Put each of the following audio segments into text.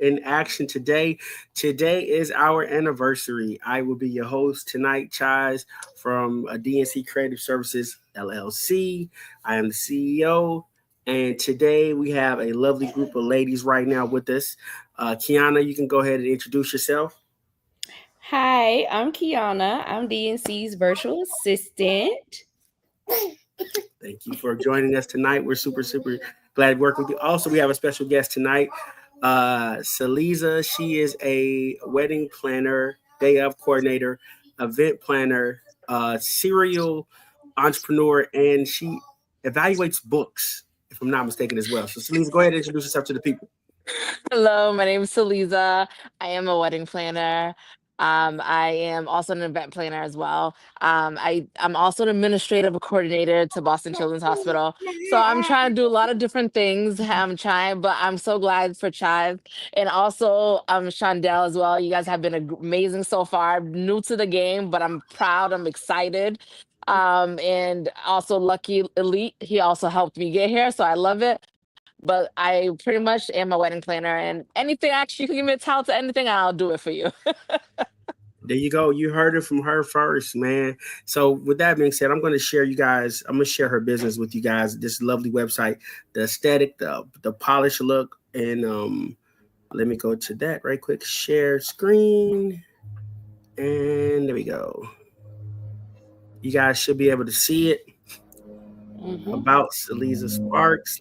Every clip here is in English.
in action today. Today is our anniversary. I will be your host tonight, Chaz from DNC Creative Services LLC. I am the CEO. And today we have a lovely group of ladies right now with us. Kiana, you can go ahead and introduce yourself. Hi, I'm Kiana. I'm DNC's virtual assistant. Thank you for joining us tonight. We're super glad to work with you. Also, we have a special guest tonight, Saliza. She is a wedding planner, day of coordinator, event planner, serial entrepreneur, and she evaluates books, if I'm not mistaken, as well. So, Saliza, go ahead and introduce yourself to the people. Hello, my name is Saliza. I am a wedding planner. I am also an event planner as well. I'm also an administrative coordinator to Boston Children's Hospital. So I'm trying to do a lot of different things. But I'm so glad for Chive and also Shondell as well. You guys have been amazing so far. I'm new to the game, but I'm proud. I'm excited. And also Lucky Elite, he also helped me get here, so I love it. But I pretty much am a wedding planner, and anything actually you can give me a towel to anything, I'll do it for you. There you go. You heard it from her first, man. So with that being said, I'm going to share her business with you guys. This lovely website, the aesthetic, the polished look. And let me go to that right quick. Share screen. And there we go. You guys should be able to see it. About Saliza Sparks.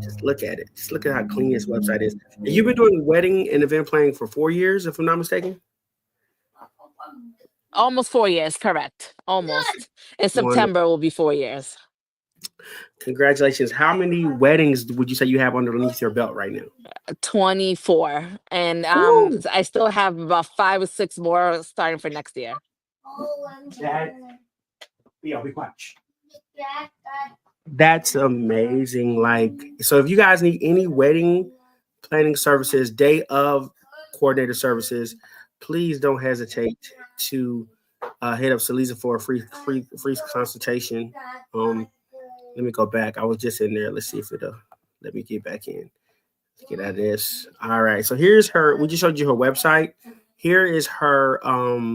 Just look at it. Just look at how clean this website is. And you've been doing wedding and event planning for 4 years, if I'm not mistaken. Almost 4 years, correct. Almost. In September will be 4 years. Congratulations. How many weddings would you say you have underneath your belt right now? 24. And I still have about 5 or 6 more starting for next year. Be quiet. That's amazing. Like, so if you guys need any wedding planning services, day of coordinator services, please don't hesitate to hit up Saliza for a free consultation. Let me go back. I was just in there. Let's see if it'll let me get back in. Let's get out of this. All right. So here's her. We just showed you her website. Here is her her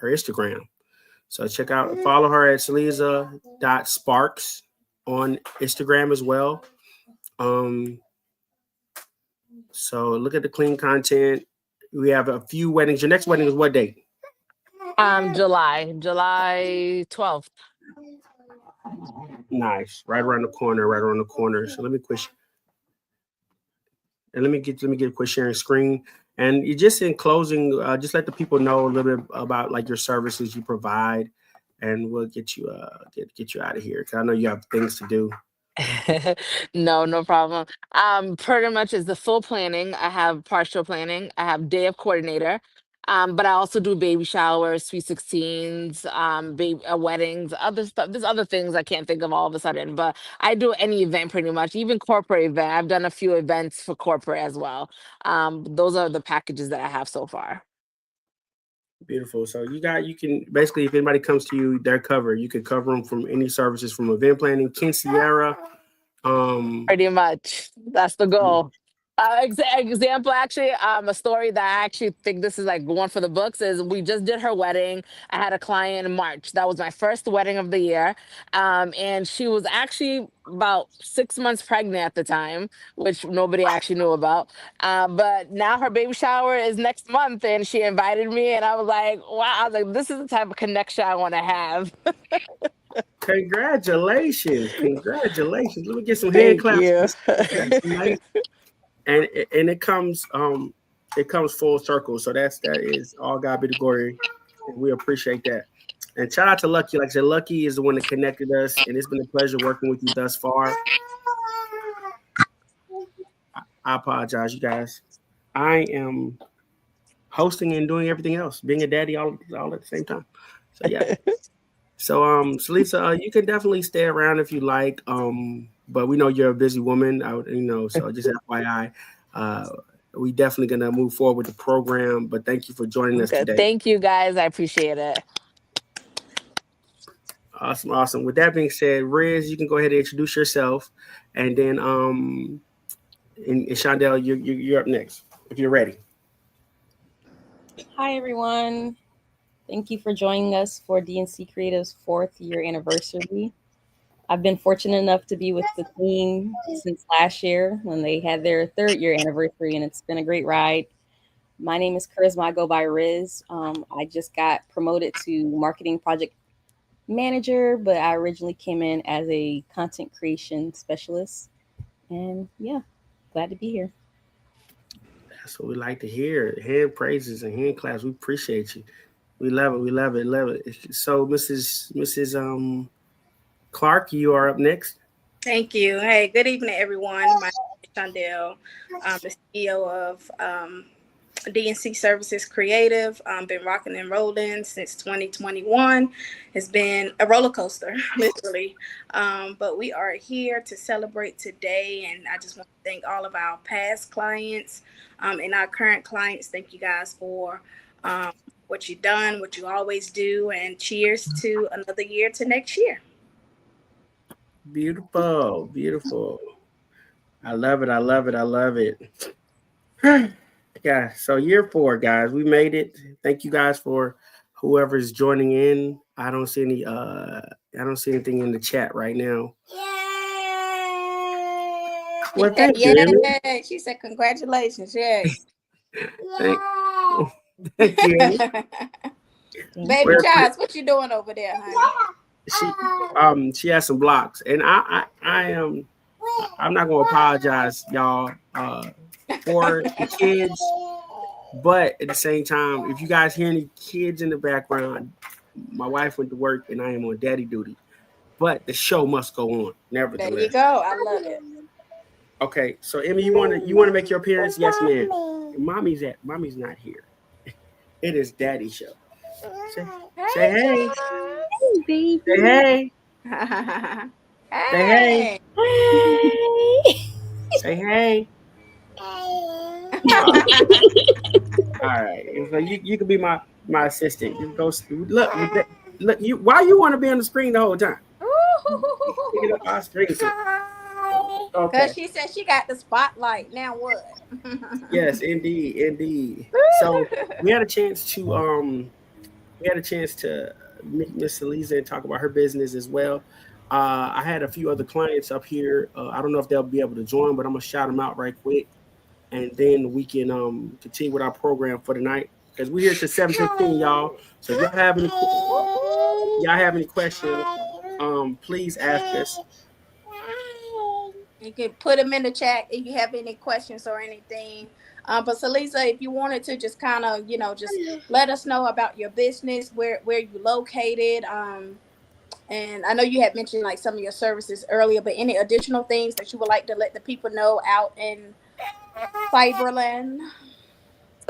Instagram. So follow her at Saliza.sparks on Instagram as well. So look at the clean content. We have a few weddings. Your next wedding is what date? July 12th. Nice. Right around the corner. So let me push. And let me get a quick sharing screen. And you just in closing, just let the people know a little bit about like your services you provide, and we'll get you out of here because I know you have things to do. No problem. Pretty much is the full planning. I have partial planning. I have day of coordinator. But I also do baby showers, sweet 16s, baby weddings, other stuff. There's other things I can't think of all of a sudden, but I do any event pretty much, even corporate event. I've done a few events for corporate as well. Those are the packages that I have so far. Beautiful. So you can basically, if anybody comes to you, they're covered. You can cover them from any services from event planning, Ken Sierra. Pretty much. That's the goal. Example, actually, a story that I actually think this is like one for the books is we just did her wedding. I had a client in March. That was my first wedding of the year. And she was actually about 6 months pregnant at the time, which nobody actually knew about. But now her baby shower is next month and she invited me and I was like, wow, I was like, this is the type of connection I want to have. Congratulations. Let me get some hand claps. Nice. And it comes full circle. So that is all God be the glory. And we appreciate that. And shout out to Lucky. Like I said, Lucky is the one that connected us, and it's been a pleasure working with you thus far. I apologize, you guys. I am hosting and doing everything else, being a daddy all at the same time. So yeah. So Saliza, you can definitely stay around if you like. But we know you're a busy woman. So just FYI, we definitely gonna move forward with the program. But thank you for joining us today. Thank you guys. I appreciate it. Awesome. With that being said, Riz, you can go ahead and introduce yourself, and then and Shondell, you're up next. if you're ready. Hi, everyone. Thank you for joining us for DNC Creative's 4th year anniversary. I've been fortunate enough to be with the team since last year when they had their 3rd year anniversary, and it's been a great ride. My name is Charisma. I go by Riz. I just got promoted to marketing project manager, but I originally came in as a content creation specialist. And yeah, glad to be here. That's what we like to hear. Hand praises and hand claps. We appreciate you. We love it. We love it. Love it. So, Mrs. Clark, you are up next. Thank you. Hey, good evening, everyone. My name is Shondell. I'm the CEO of DNC Services Creative. Been rocking and rolling since 2021. It's been a roller coaster, literally. But we are here to celebrate today, and I just want to thank all of our past clients and our current clients. Thank you guys for what you've done, what you always do, and cheers to another year to next year. Beautiful. Beautiful. I love it. I love it. I love it. Yeah. So year 4, guys, we made it. Thank you guys for whoever's joining in. I don't see anything in the chat right now. Well, thank you, Emmy. Yeah, she said congratulations. Yes. Thank you, Emmy. Baby Charles, what you doing over there, honey? She has some blocks, and I'm not gonna apologize, y'all, for the kids. But at the same time, if you guys hear any kids in the background, my wife went to work and I am on daddy duty. But the show must go on, nevertheless. There you go. I love it. Okay, so Emmy, you wanna make your appearance? Yes, ma'am. Mommy's not here. It is Daddy's show. Say hey. Hey, baby. Say hey. Hey. Say hey. All right. So you can be my assistant. You go look. You why you want to be on the screen the whole time? Picking up our screen. Okay. Because she said she got the spotlight. Now what? Yes, indeed. So we had a chance to meet Miss Saliza and talk about her business as well. I had a few other clients up here. I don't know if they'll be able to join, but I'm gonna shout them out right quick, and then we can continue with our program for tonight because we're here till 7:15, y'all. So if y'all have any questions, please ask us. You can put them in the chat if you have any questions or anything. But Saliza, if you wanted to just kind of, just let us know about your business, where you located. And I know you had mentioned like some of your services earlier, but any additional things that you would like to let the people know out in Cyberland?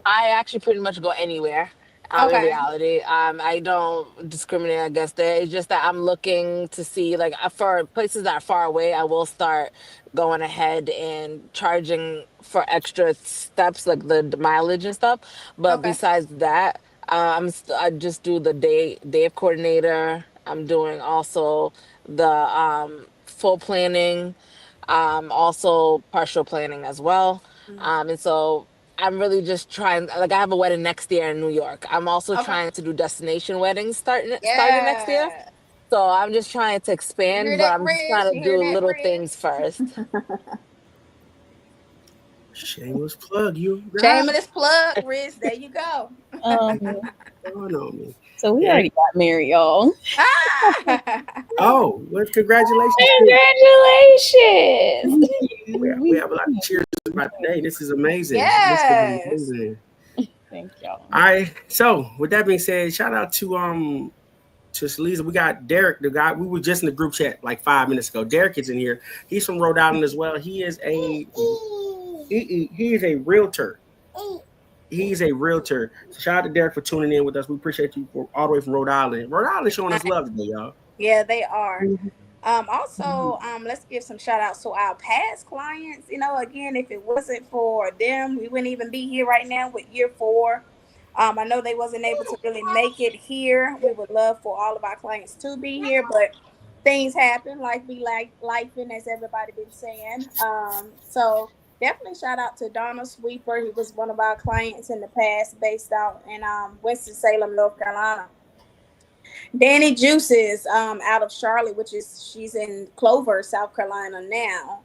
I actually pretty much go anywhere. In reality, I don't discriminate against it. It's just that I'm looking to see, like, for places that are far away, I will start going ahead and charging for extra steps, like the mileage and stuff. But besides that, I just do the day of coordinator. I'm doing also the full planning, also partial planning as well. And so I'm really just trying, like I have a wedding next year in New York. I'm also trying to do destination weddings starting next year. So I'm just trying to expand, but I'm just trying to do little things first. Shameless plug, Shameless plug, Riz. There you go. So we already got married, y'all. Oh, well, congratulations. Congratulations. We have a lot of cheers about today. This is amazing. Yes. This is amazing. Thank y'all. All right. So with that being said, shout out to Saliza. We got Derek, the guy. We were just in the group chat like 5 minutes ago. Derek is in here. He's from Rhode Island as well. He is a realtor. He's a realtor. So shout out to Derek for tuning in with us. We appreciate you all the way from Rhode Island. Rhode Island showing us love today, y'all. Yeah, they are. Also, let's give some shout outs to our past clients. Again, if it wasn't for them, we wouldn't even be here right now with year 4. I know they wasn't able to really make it here. We would love for all of our clients to be here, but things happen. Life be like life, and as everybody been saying. So definitely shout out to Donald Sweeper. He was one of our clients in the past, based out in Winston-Salem, North Carolina. Danny Juices, out of Charlotte, which is she's in Clover, South Carolina now.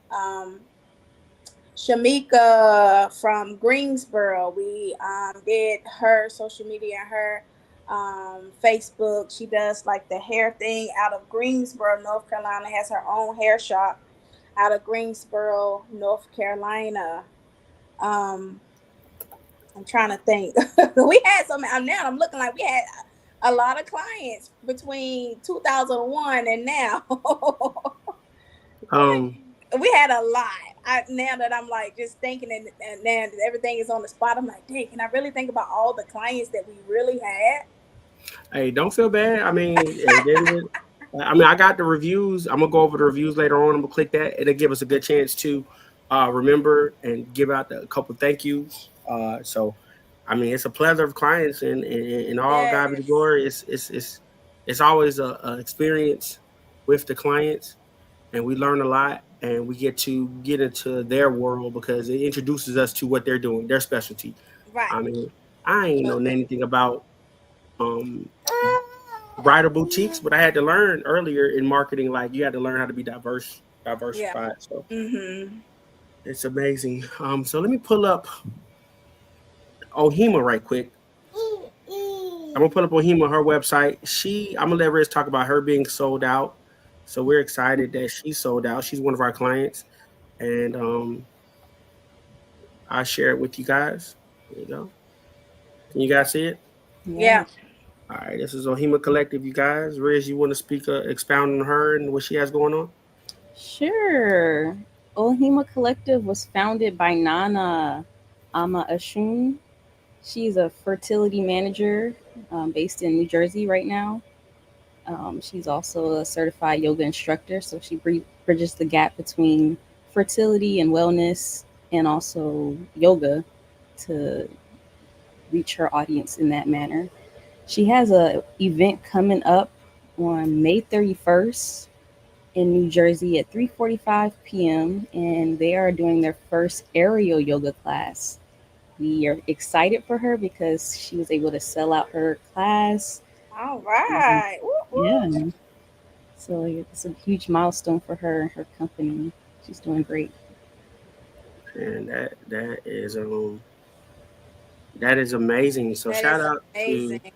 Shamika from Greensboro, we did her social media, her Facebook. She does like the hair thing out of Greensboro, North Carolina. Has her own hair shop out of Greensboro, North Carolina. Um, I'm trying to think. We had some. Now I'm looking like we had a lot of clients between 2001 and now. Um, We had a lot. Now that I'm like just thinking, and now that everything is on the spot, I'm like, dang, can I really think about all the clients that we really had? hey, don't feel bad. I mean, I got the reviews. I'm gonna go over the reviews later on. I'm gonna click that. It'll give us a good chance to remember and give out a couple thank yous. So, I mean, it's a pleasure of clients, and all God be the Yes. glory. It's always a experience with the clients, and we learn a lot, and we get to get into their world because it introduces us to what they're doing, their specialty. Right. I mean, I ain't know anything about um bridal boutiques, but I had to learn earlier in marketing, like you had to learn how to be Yeah. diversified. So Mm-hmm. it's amazing. So let me pull up Ohima right quick. I'm gonna pull up Ohima, her website. I'm gonna let Riz talk about her being sold out. So we're excited that she's sold out. She's one of our clients, and I'll share it with you guys. There you go. Can you guys see it? Yeah. All right, this is Ohima Collective, you guys. Riz, you want to speak, expound on her and what she has going on? Sure. Ohima Collective was founded by Nana Ama Ashun. She's a fertility manager based in New Jersey right now. She's also a certified yoga instructor, so she bridges the gap between fertility and wellness and also yoga to reach her audience in that manner. She has a event coming up on May 31st in New Jersey at 3:45 p.m. and they are doing their first aerial yoga class. We are excited for her because she was able to sell out her class. All right. Yeah. So it's a huge milestone for her and her company. She's doing great. And that is amazing. So That shout is out amazing.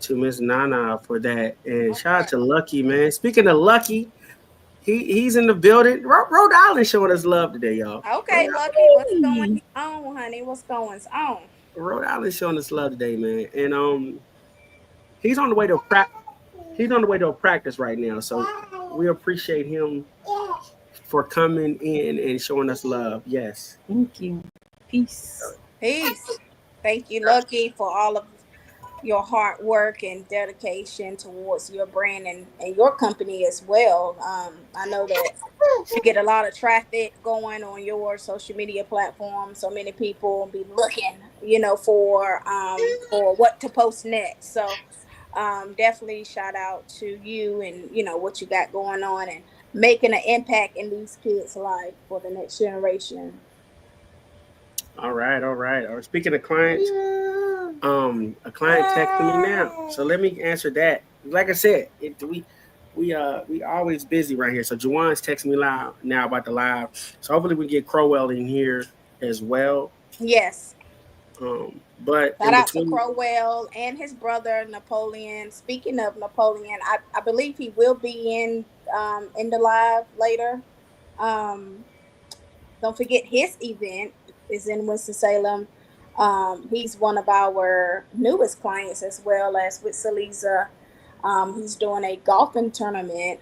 to Miss Nana for that, and shout out to Lucky, man. Speaking of Lucky, he's in the building. Rhode Island showing us love today, y'all. Okay, Lucky, what's going on, honey? What's going on? Rhode Island showing us love today, man. And he's on the way to he's on the way to a practice right now. So we appreciate him for coming in and showing us love. Yes. Thank you. Peace. Peace. Thank you, Lucky, for all of your hard work and dedication towards your brand and your company as well. I know that you get a lot of traffic going on your social media platform. So many people be looking, for what to post next. So definitely shout out to you and what you got going on and making an impact in these kids' life for the next generation. All right. Or speaking of clients, a client texted me now, so let me answer that. Like I said, we always busy right here. So Juwan's texting me live now about the live. So hopefully we get Crowell in here as well. Yes. But shout out to Crowell and his brother Napoleon. Speaking of Napoleon, I believe he will be in the live later. Don't forget his event is in Winston-Salem. He's one of our newest clients as well as with Saliza. He's doing a golfing tournament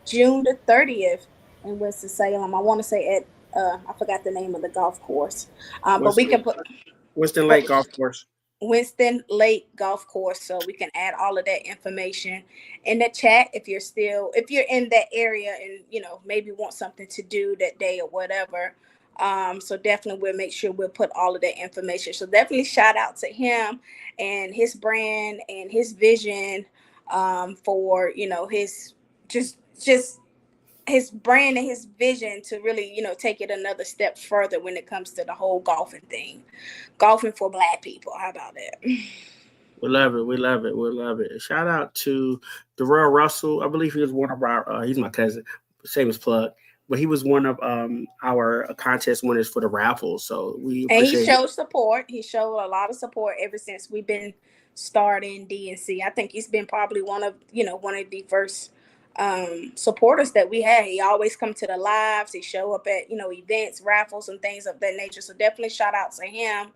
June the 30th in Winston-Salem. I want to say at I forgot the name of the golf course, but we can put Winston Lake Golf Course. Winston Lake Golf Course, so we can add all of that information in the chat if you're in that area and maybe want something to do that day or whatever. So definitely we'll make sure we'll put all of that information. So definitely shout out to him and his brand and his vision for his just his brand and his vision to really, take it another step further when it comes to the whole golfing thing. Golfing for Black people. How about that? We love it. We love it. We love it. Shout out to Darrell Russell. I believe he was one of our, he's my cousin, shameless plug, but he was one of our contest winners for the raffle. So we And appreciate he showed support. He showed a lot of support ever since we've been starting DNC. I think he's been probably one of the first supporters that we had. He always come to the lives. He show up at, events, raffles, and things of that nature. So definitely shout out to him.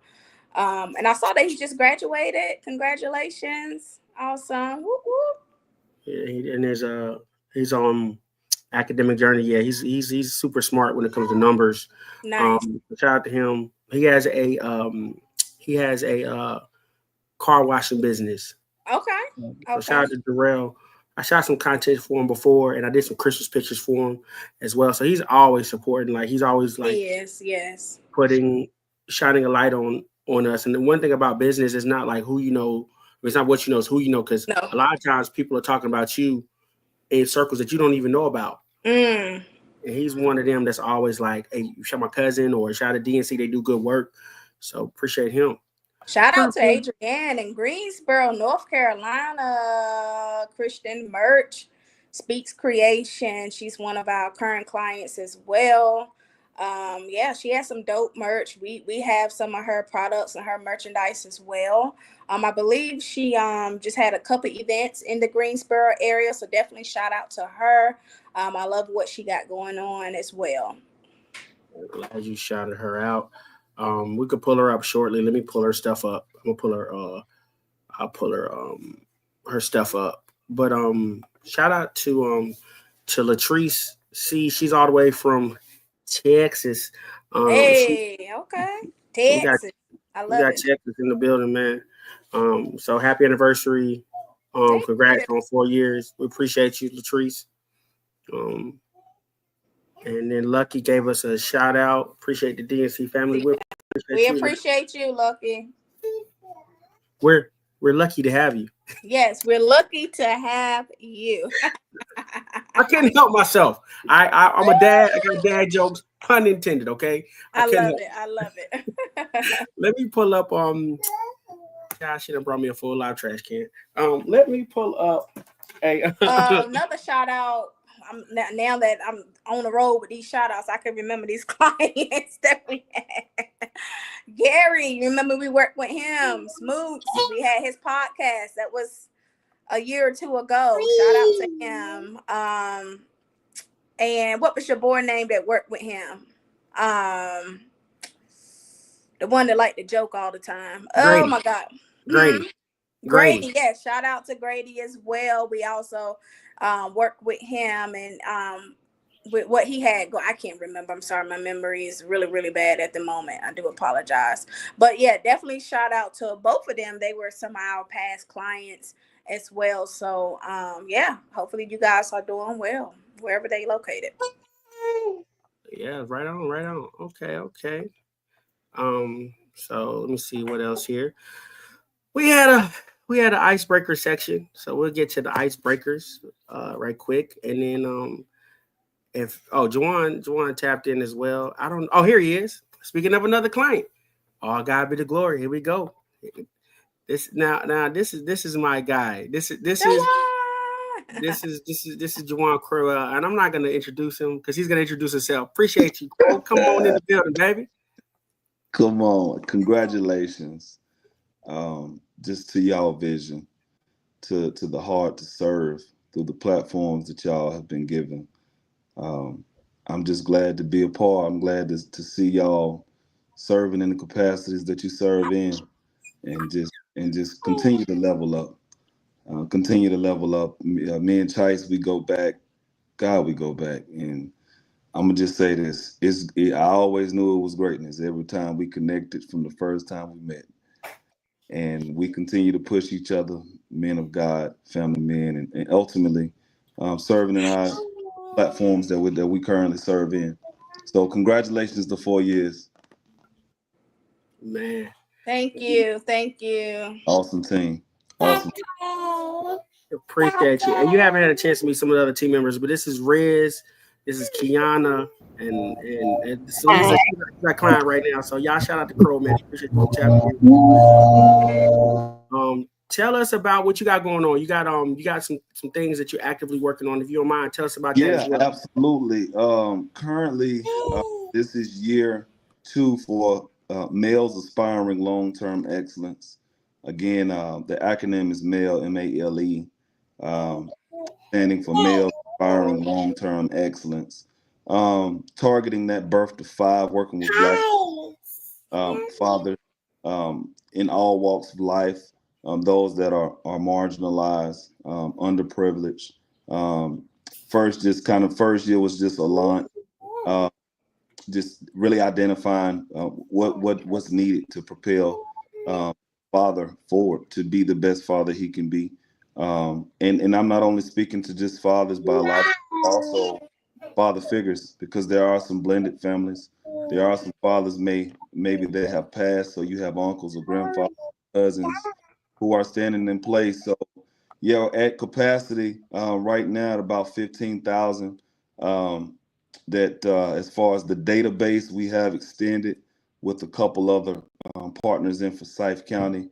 And I saw that he just graduated. Congratulations. Awesome. Whoop, whoop. Yeah, and he's on academic journey. Yeah, he's super smart when it comes to numbers. Nice. Shout out to him. He has a car washing business. Okay. So shout out to Darrell. I shot some content for him before, and I did some Christmas pictures for him as well. So he's always supporting. Like he's always like yes. shining a light on us. And the one thing about business is not like who you know. It's not what you know, it's who you know. Because a lot of times people are talking about you in circles that you don't even know about. And he's one of them that's always like, hey, you shout my cousin or shout out to DNC. They do good work. So appreciate him. Shout out to Adrienne in Greensboro, North Carolina. Christian Merch, Speaks Creation. She's one of our current clients as well. She has some dope merch. We have some of her products and her merchandise as well. I believe she just had a couple events in the Greensboro area, so definitely shout out to her. I love what she got going on as well. Glad you shouted her out. We could pull her up shortly. Let me pull her stuff up. I'm gonna pull her. I'll pull her stuff up. But shout out to Latrice C. She's all the way from Texas. Okay. Texas. I love it. We got Texas in the building, man. So happy anniversary. Congrats on 4 years. We appreciate you, Latrice. And then Lucky gave us a shout out. Appreciate the DNC family. We appreciate you, Lucky. We're lucky to have you. Yes, we're lucky to have you. I can't help myself. I'm a dad. I got dad jokes, pun intended. Okay. I love it. Let me pull up. Gosh, she done brought me a full live trash can. Let me pull up another shout out. Now that I'm on the road with these shout outs, I can remember these clients that we had. Gary, remember we worked with him. Smoots, we had his podcast. That was a year or two ago. Shout out to him. And what was your boy name that worked with him? The one that liked to joke all the time. Grady. Oh my God. Grady. Yes, shout out to Grady as well. We also worked with him and with what he had. I can't remember. I'm sorry. My memory is really, really bad at the moment. I do apologize. But yeah, definitely shout out to both of them. They were some of our past clients as well. So hopefully you guys are doing well wherever they located. Yeah, right on. Okay. So let me see what else here. We had an icebreaker section, so we'll get to the icebreakers right quick, and then Juwan tapped in as well. Here he is. Speaking of another client, all God be the glory. Here we go. This is my guy. This is Juwan Crowell, and I'm not gonna introduce him because he's gonna introduce himself. Appreciate you. Come on in the building, baby. Come on, congratulations. Just to y'all vision, to the heart to serve through the platforms that y'all have been given. I'm just glad to be a part. I'm glad to see y'all serving in the capacities that you serve in, and just continue to level up. Me and Chice, we go back. God, we go back. And I'm gonna just say this: I always knew it was greatness every time we connected from the first time we met. And we continue to push each other, men of God, family men, and ultimately serving in our platforms that we currently serve in. So congratulations to 4 years. Man. Thank you. Awesome team. Awesome. Appreciate you. And you haven't had a chance to meet some of the other team members, but this is Riz. This is Kiana and Salisa. She's our client right now. So y'all shout out to Crow, man. Appreciate you chatting with you. Tell us about what you got going on. You got some things that you're actively working on. If you don't mind, tell us about that as well. Absolutely. Currently, this is year 2 for Males Aspiring Long-Term Excellence. Again, the acronym is MALE, M-A-L-E, standing for Males Aspiring Long-Term Excellence. Targeting that birth to 5, working with Black fathers in all walks of life, those that are marginalized, underprivileged. First year was just a launch, just really identifying what's needed to propel father forward to be the best father he can be. And I'm not only speaking to just fathers biologically, also father figures, because there are some blended families. There are some fathers maybe they have passed, so you have uncles or grandfathers, cousins who are standing in place. So at capacity right now at about 15,000. That as far as the database, we have extended with a couple other partners in Forsyth County.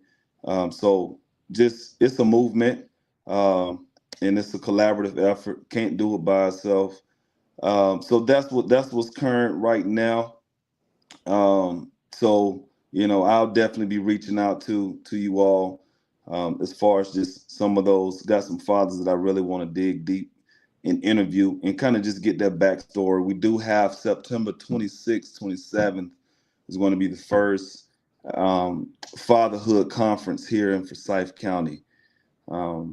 So it's a movement, and it's a collaborative effort. Can't do it by itself. So that's what's current right now. So I'll definitely be reaching out to you all as far as just some of those. Got some fathers that I really want to dig deep and interview and kind of just get that backstory. We do have September 26th, 27th is going to be the first fatherhood conference here in Forsyth County.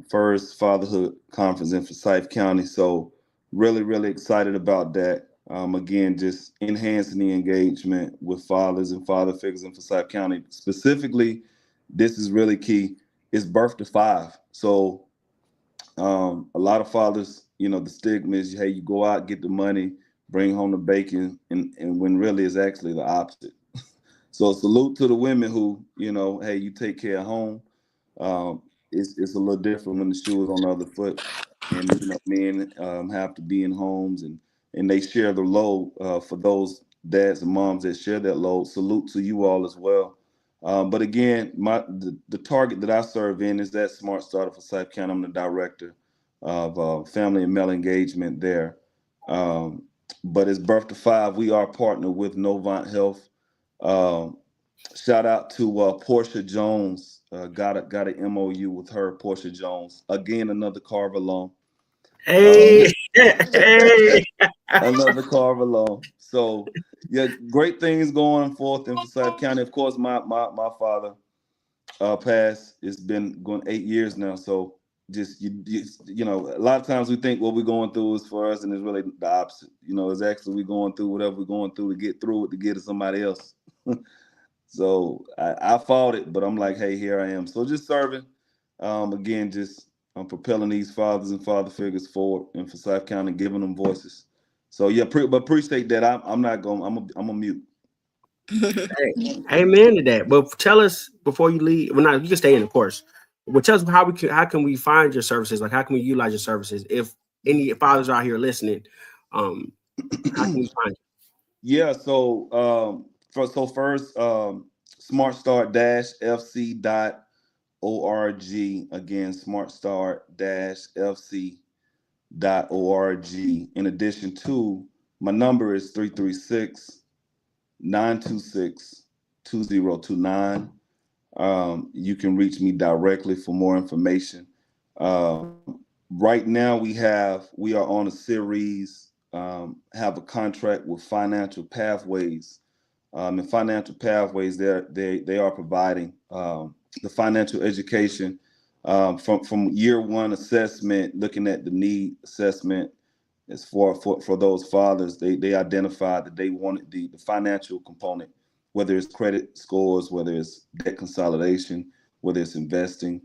First fatherhood conference in Forsyth County. So really, really excited about that. Again, just enhancing the engagement with fathers and father figures in Forsyth County. Specifically, this is really key. It's birth to 5. So a lot of fathers, the stigma is, hey, you go out, get the money, bring home the bacon, and when really it's actually the opposite. So salute to the women who, hey, you take care of home. It's a little different when the shoe is on the other foot, and men have to be in homes and they share the load. For those dads and moms that share that load, salute to you all as well. But again, the target that I serve in is that Smart Start of Forsyth County. I'm the director of family and male engagement there. But it's birth to 5. We are partnered with Novant Health. Shout out to Portia Jones. Got an MOU with her, Portia Jones. Again, another Carver alum. Hey, hey. Another Carver alum. So great things going forth in Forsyth County. Of course, my father passed. It's been going 8 years now. So just a lot of times we think what we're going through is for us, and it's really the opposite. It's actually we're going through whatever we're going through to get through it to get to somebody else. So I fought it, but I'm like, hey, here I am. So just serving. Again, just propelling these fathers and father figures forward in Forsyth County, giving them voices. So but appreciate that. I'm not going. I'm a mute. Hey, amen to that. But tell us before you leave. Well, not you can stay in, of course. But tell us how can we find your services? Like, how can we utilize your services? If any fathers are out here listening, how can we find you? Yeah. So first, smartstart-fc.org. Again, smartstart-fc.org. In addition to, my number is 336-926-2029. You can reach me directly for more information. Right now we are on a series, have a contract with Financial Pathways. And Financial Pathways, they are providing the financial education from year 1 assessment, looking at the need assessment. As for those fathers, they identified that they wanted the financial component, whether it's credit scores, whether it's debt consolidation, whether it's investing,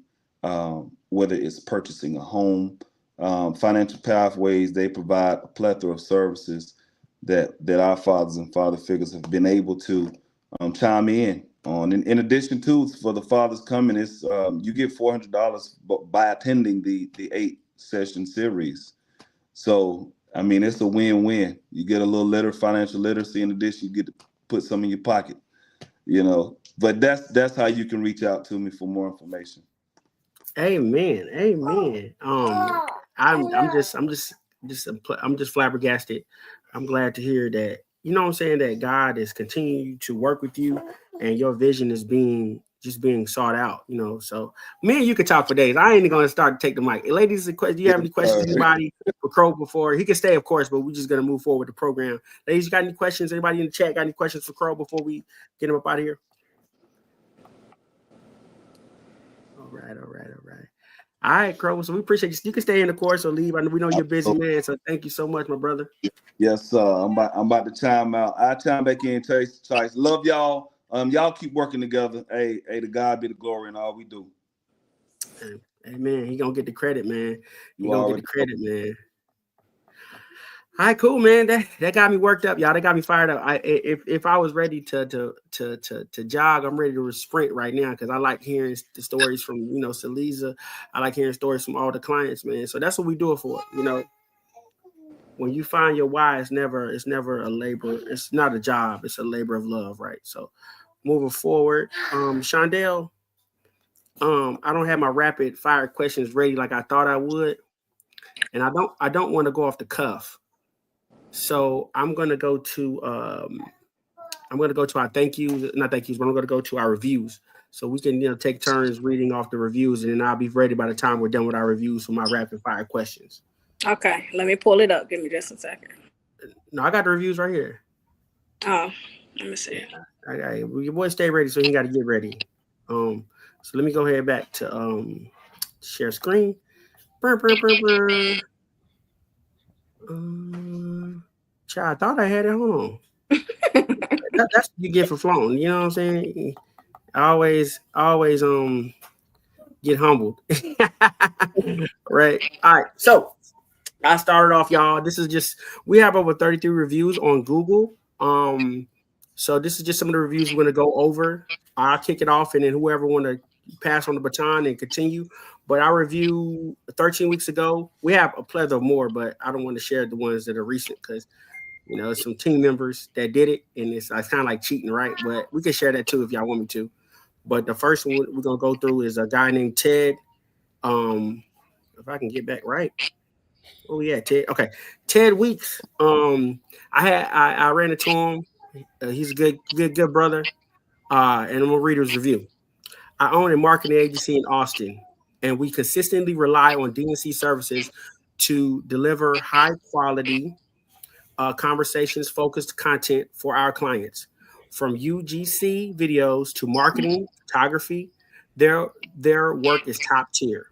whether it's purchasing a home. Financial Pathways, they provide a plethora of services that our fathers and father figures have been able to chime in on. In addition to, for the fathers coming, it's you get $400 by attending the 8-session series. So I mean, it's a win-win. You get a little financial literacy. In addition, you get to put some in your pocket, you know. But that's how you can reach out to me for more information. Amen. Amen. I'm just flabbergasted. I'm glad to hear that. You know what I'm saying, that God is continuing to work with you and your vision is being sought out, you know. So me and you could talk for days. I ain't gonna start to take the mic. Ladies, do you have any questions, anybody for Crow before he can stay, of course, but we're just gonna move forward with the program. Ladies, you got any questions? Anybody in the chat got any questions for Crow before we get him up out of here? All right. All right, Crow. So we appreciate you. You can stay in the course or leave. I know we know you're a busy man, so thank you so much, my brother. Yes, sir. I'm about to chime out. I chime back in, Chase. Love y'all. Y'all keep working together. Hey, to God be the glory in all we do. Amen. He gonna get the credit, man. He gonna get the credit, man. All right, cool, man. That got me worked up, y'all. That got me fired up. If I was ready to jog, I'm ready to sprint right now because I like hearing the stories from, you know, Saliza. I like hearing stories from all the clients, man. So that's what we do it for, you know. When you find your why, it's never a labor. It's not a job. It's a labor of love, right? So moving forward, Shondell, I don't have my rapid fire questions ready like I thought I would, and I don't want to go off the cuff. So I'm gonna go to our thank yous, not thank yous, but I'm gonna go to our reviews. So we can, you know, take turns reading off the reviews, and then I'll be ready by the time we're done with our reviews for my rapid fire questions. Okay, let me pull it up. Give me just a second. No, I got the reviews right here. Oh, let me see. Your boy stay ready, so he got to get ready. So let me go ahead back to share screen. Child, I thought I had it. Hold on. That's what you get for flowing. You know what I'm saying? I always get humbled. Right. All right. So I started off, y'all. This is just, we have over 33 reviews on Google. So this is just some of the reviews we're going to go over. I'll kick it off, and then whoever want to pass on the baton and continue. But I reviewed 13 weeks ago. We have a plethora more, but I don't want to share the ones that are recent because, you know, some team members that did it, and it's kind of like cheating, right? But we can share that too if y'all want me to. But the first one we're going to go through is a guy named Ted. If I can get back right. Oh yeah, Ted. Okay, Ted Weeks. I ran into him. He's a good brother. And I'm gonna read his review. I own a marketing agency in Austin, and we consistently rely on DNC services to deliver high quality, conversations focused content for our clients. From UGC videos to marketing, photography, their work is top tier.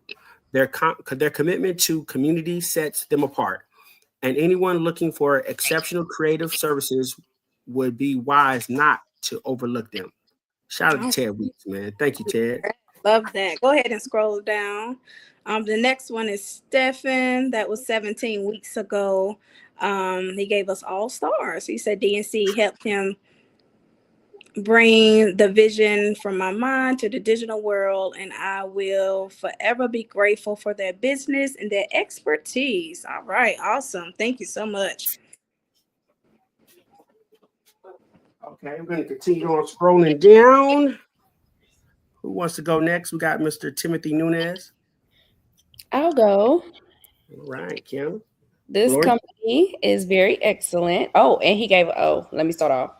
Their commitment to community sets them apart, and anyone looking for exceptional creative services would be wise not to overlook them. Shout out to Ted Weeks, man. Thank you, Ted. Love that. Go ahead and scroll down. The next one is Stefan. That was 17 weeks ago. He gave us all stars. He said DNC helped him bring the vision from my mind to the digital world, and I will forever be grateful for their business and their expertise. All right, awesome. Thank you so much. Okay, we're going to continue on scrolling down. Who wants to go next? We got Mr. Timothy Nunez. I'll go. All right, Kim. This company is very excellent. Oh, and he gave, let me start off.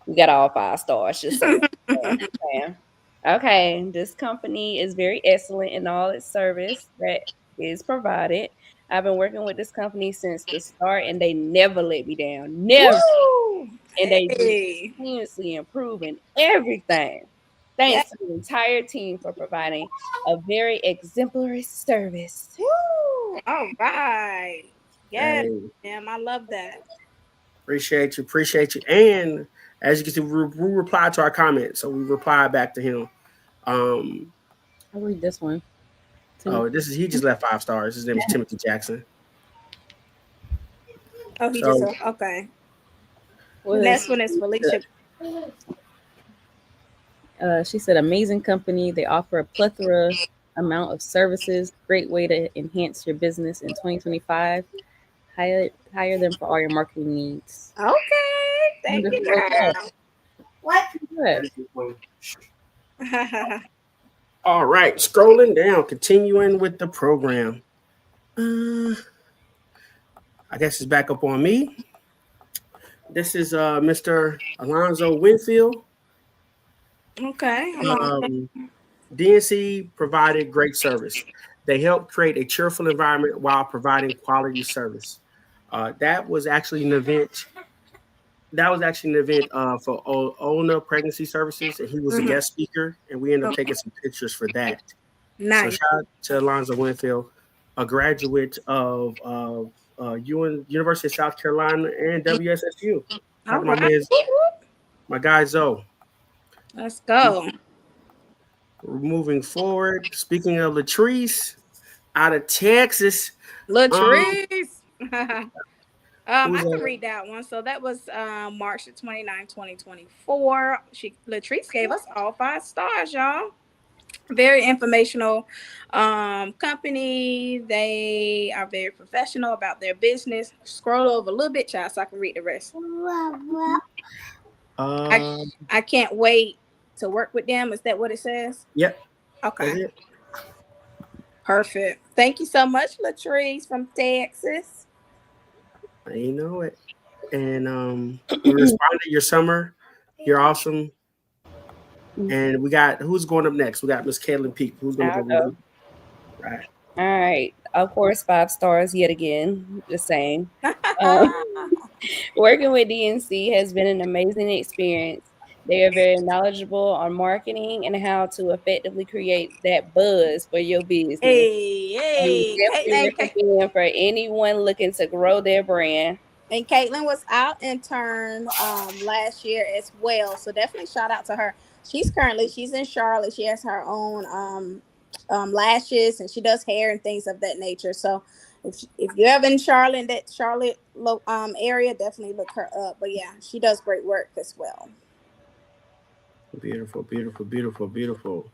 We got all 5 stars. Just saying. Okay, this company is very excellent in all its service that is provided. I've been working with this company since the start, and they never let me down. Never. Woo! And they continuously improving everything. Thanks to the entire team for providing a very exemplary service. Woo! All right. Yes, ma'am. I love that. Appreciate you. And as you can see, we replied to our comment, so we replied back to him. I'll read this one. He just left 5 stars. His name is Timothy Jackson. Okay. The next one is Felicia. She said, amazing company. They offer a plethora amount of services. Great way to enhance your business in 2025. hire them for all your marketing needs. Okay. Thank you, Wonderful. girl. Good. All right, scrolling down, continuing with the program. I guess it's back up on me. This is Mr. Alonzo Winfield. Okay. DNC provided great service. They helped create a cheerful environment while providing quality service. That was actually an event. For Ona Pregnancy Services, and he was a guest speaker, and we ended up taking some pictures for that. Nice. So shout out to Alonzo Winfield, a graduate of University of South Carolina and WSSU. All right. My guy Zoe. Let's go. Moving forward, speaking of Latrice, out of Texas. Latrice. I can read that one. So that was March 29, 2024. Latrice gave us all 5 stars, y'all. Very informational company. They are very professional about their business. Scroll over a little bit, child, so I can read the rest. I can't wait to work with them. Is that what it says? Yep. Okay. Perfect. Thank you so much, Latrice from Texas. You know it. And we responded to your summer. You're awesome. And we got who's going up next? We got Miss Caitlin Peak. Who's going to go? Right. All right. Of course, 5 stars yet again. Just saying. Working with DNC has been an amazing experience. They are very knowledgeable on marketing and how to effectively create that buzz for your business. Hey. Recommend for anyone looking to grow their brand. And Caitlin was our intern last year as well. So definitely shout out to her. She's in Charlotte. She has her own lashes, and she does hair and things of that nature. So if you're ever in Charlotte, area, definitely look her up. But yeah, she does great work as well. Beautiful, beautiful, beautiful, beautiful.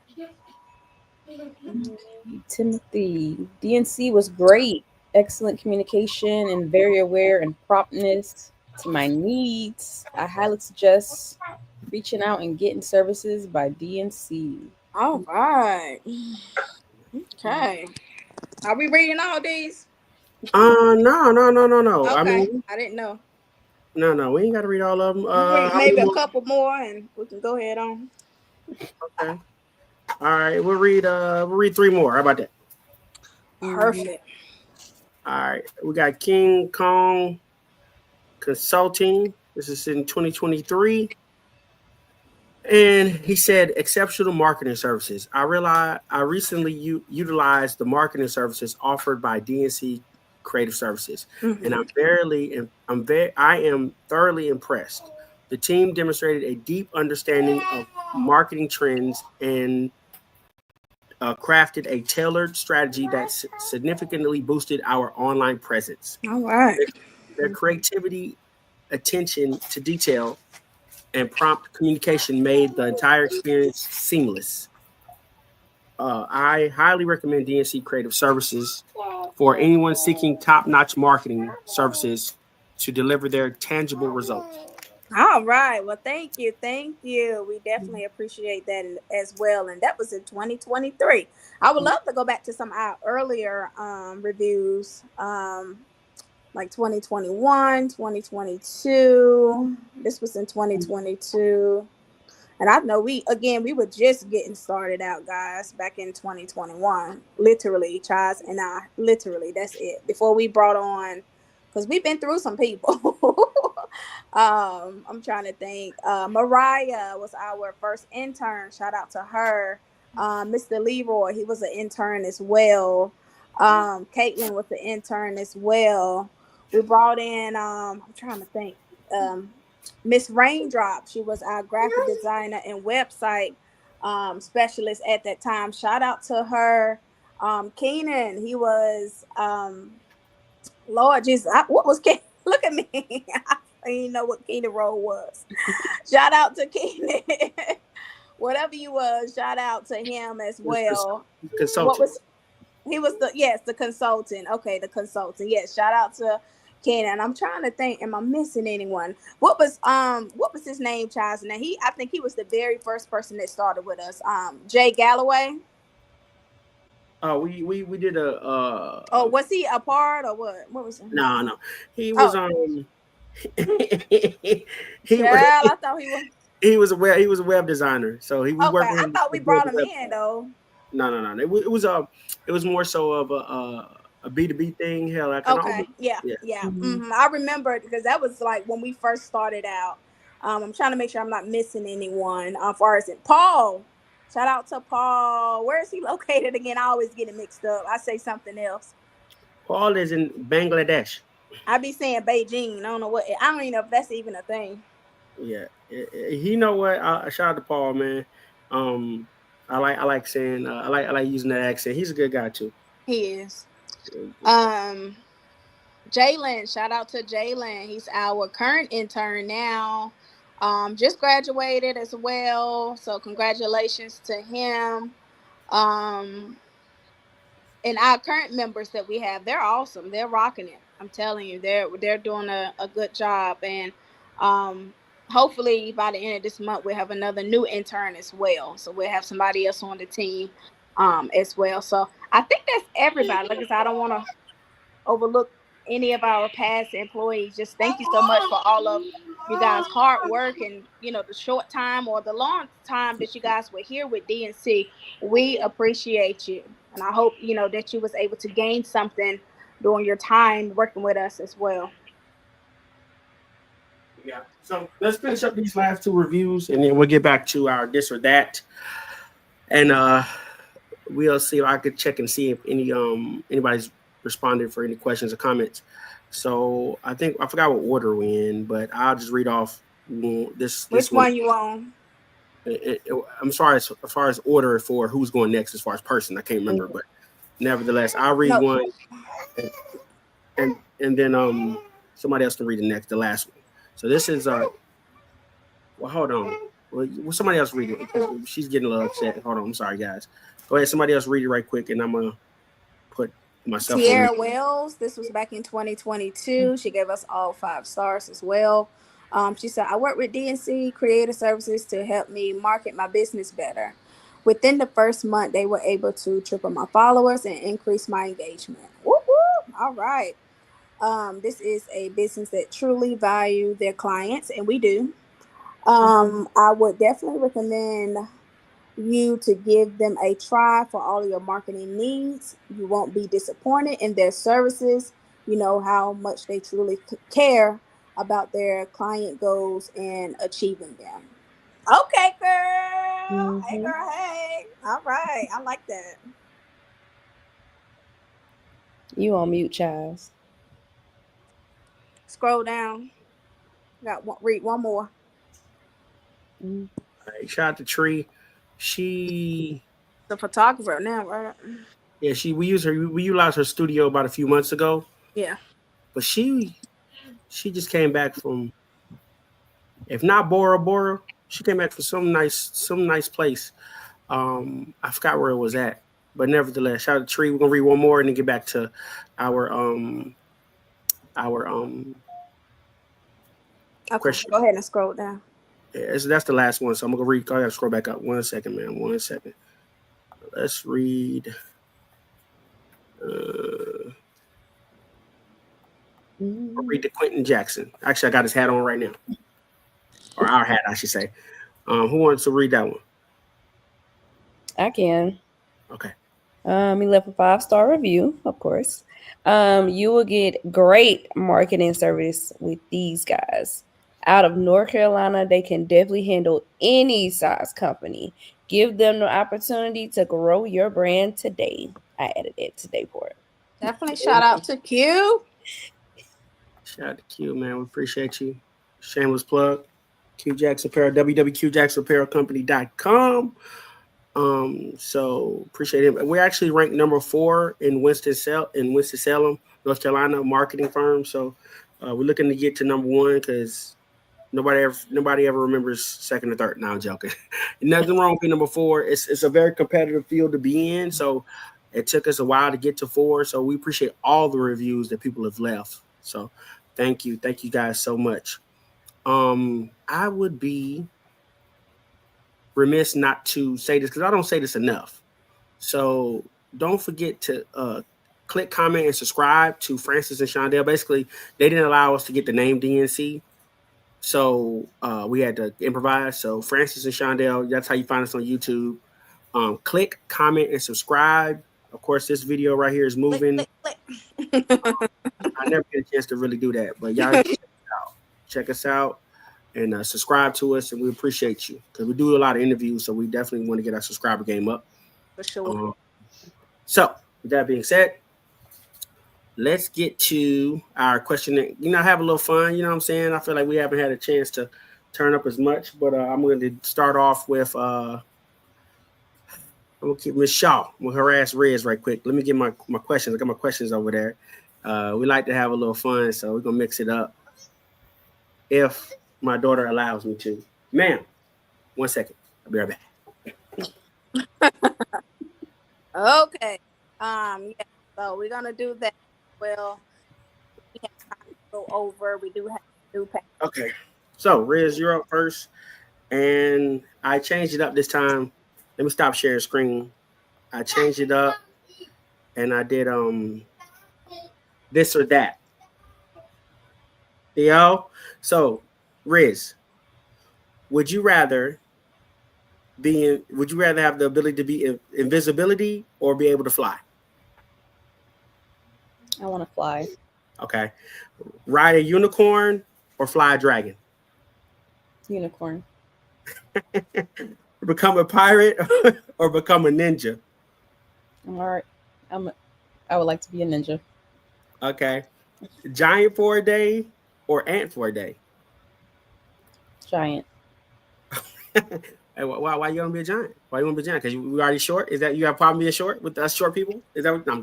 Timothy, DNC was great. Excellent communication and very aware and promptness to my needs. I highly suggest reaching out and getting services by DNC. All right. Okay. Are we reading all these? No. Okay. I mean, I didn't know. No, we ain't got to read all of them. Maybe a couple more, and we can go ahead on. Okay. All right, we'll read 3 more. How about that? Perfect. All right, we got King Kong Consulting. This is in 2023. And he said, exceptional marketing services. I recently utilized the marketing services offered by DNC Creative Services, and I am thoroughly impressed. The team demonstrated a deep understanding of marketing trends and crafted a tailored strategy that significantly boosted our online presence. All right. Their creativity, attention to detail, and prompt communication made the entire experience seamless. I highly recommend DNC Creative Services for anyone seeking top-notch marketing services to deliver their tangible results. All right. Well, thank you. We definitely appreciate that as well. And that was in 2023. I would love to go back to some of our earlier reviews, like 2021, 2022. This was in 2022. And I know we were just getting started out, guys, back in 2021. Literally, Chaz and I, that's it. Before we brought on, because we've been through some people. I'm trying to think. Mariah was our first intern. Shout out to her. Mr. Leroy, he was an intern as well. Caitlin was an intern as well. We brought in, I'm trying to think, Miss Raindrop. She was our graphic designer and website specialist at that time. Shout out to her. Keenan, he was, Lord Jesus, what was Keenan? Look at me. I didn't know what Keenan role was. Shout out to Keenan. Whatever you was, shout out to him as well. Consultant. He was the consultant. Okay, the consultant. Yes, shout out to Kenan. I'm trying to think, am I missing anyone? What was his name, Charles? Now I think he was the very first person that started with us. Jay Galloway. We did a Oh, was he a part or what? What was it? no. He was he Yeah, I thought he was. he was a web designer. So we Okay, worked with I him. thought we brought him in though. No. It was more so of a B2B thing. Hell, I can Okay, yeah. Mhm. I remember it because that was like when we first started out. I'm trying to make sure I'm not missing anyone. As far as Paul, shout out to Paul. Where is he located again? I always get it mixed up. I say something else. Paul is in Bangladesh. I be saying Beijing. I don't know what. I don't even know if that's even a thing. Yeah, you know what? Shout out to Paul, man. I like saying I like using that accent. He's a good guy too. He is. Jalen, shout out to Jalen. He's our current intern now. Just graduated as well. So congratulations to him. And our current members that we have, they're awesome. They're rocking it. I'm telling you, they're doing a good job. And hopefully by the end of this month, we'll have another new intern as well. So we'll have somebody else on the team as well. So I think that's everybody. Like I said, I don't want to overlook any of our past employees. Just thank you so much for all of you guys' hard work and, the short time or the long time that you guys were here with DNC. We appreciate you. And I hope, that you was able to gain something during your time working with us as well. Yeah. So let's finish up these last two reviews and then we'll get back to our this or that. And we'll see if I could check and see if anybody's responded for any questions or comments. So I forgot what order we're in, but I'll just read off this. Which one you on? I'm sorry, as far as order for who's going next, as far as person, I can't remember, but nevertheless, I'll read one, and then somebody else can read the last one. So this is well, hold on, well, somebody else read it. She's getting a little upset. Hold on, I'm sorry, guys. Go ahead, somebody else read it right quick, and I'm gonna put myself. Tierra Wells. This was back in 2022. She gave us all 5 stars as well. She said, I work with DNC Creative Services to help me market my business better. Within the first month, they were able to triple my followers and increase my engagement. Whoop, whoop. All right. This is a business that truly value their clients, and we do. I would definitely recommend you to give them a try for all of your marketing needs. You won't be disappointed in their services. You know how much they truly care about their client goals and achieving them. Okay, girl. Mm-hmm. Hey, girl. Hey. All right. I like that. You on mute, Charles. Scroll down. Read one more. All right, shout out to Tree. She the photographer now, right? Yeah, we utilized her studio about a few months ago. Yeah. But she just came back from, if not Bora Bora, she came back from some nice place. I forgot where it was at. But nevertheless, shout out to Tree. We're gonna read one more and then get back to our okay, question. Go ahead and scroll down. Yeah, that's the last one. So I'm gonna read. I gotta scroll back up. 1 second, man. 1 second. Let's read. I'll read to Quentin Jackson. Actually, I got his hat on right now, or our hat, I should say. Who wants to read that one? I can. Okay. He left a 5-star review, of course. You will get great marketing service with these guys. Out of North Carolina, they can definitely handle any size company. Give them the opportunity to grow your brand today. I added it today for it. Definitely shout out to Q. Shout out to Q, man. We appreciate you. Shameless plug. Q Jackson Apparel, www.qjacksonapparelcompany.com. So appreciate it. We're actually ranked number 4 in Winston-Salem, North Carolina marketing firm. So we're looking to get to number 1 because nobody ever remembers second or third. No, I'm joking. Nothing wrong with being number 4. It's a very competitive field to be in. So it took us a while to get to 4. So we appreciate all the reviews that people have left. So thank you guys so much. I would be remiss not to say this because I don't say this enough. So don't forget to click, comment, and subscribe to Francis and Shondell. Basically, they didn't allow us to get the name DNC, so we had to improvise. So Francis and Shondell, that's how you find us on YouTube. Click, comment, and subscribe. Of course, this video right here is moving. I never get a chance to really do that, but y'all check us out and subscribe to us, and we appreciate you because we do a lot of interviews, so we definitely want to get our subscriber game up. For sure. So with that being said, let's get to our question. Have a little fun. You know what I'm saying? I feel like we haven't had a chance to turn up as much, but I'm going to start off with I'm going to keep Miss Shaw. I'm going to harass Rez right quick. Let me get my questions. I got my questions over there. We like to have a little fun, so we're going to mix it up if my daughter allows me to. Ma'am, 1 second. I'll be right back. Okay. Yeah. So we're gonna do that. Well, we have time to go over. We do have to do. Okay. So Riz, you're up first, and I changed it up this time. Let me stop sharing screen. I changed it up, and I did this or that. So Riz, would you rather have the ability to be invisibility or be able to fly? I want to fly. Okay. Ride a unicorn or fly a dragon? Unicorn. Become a pirate or become a ninja? I'm all right. I would like to be a ninja. Okay. Giant for a day or ant for a day? Giant. Hey, why you want to be a giant? Why you want to be a giant? Because we already short? Is that you have a problem being short with us short people? Is that what I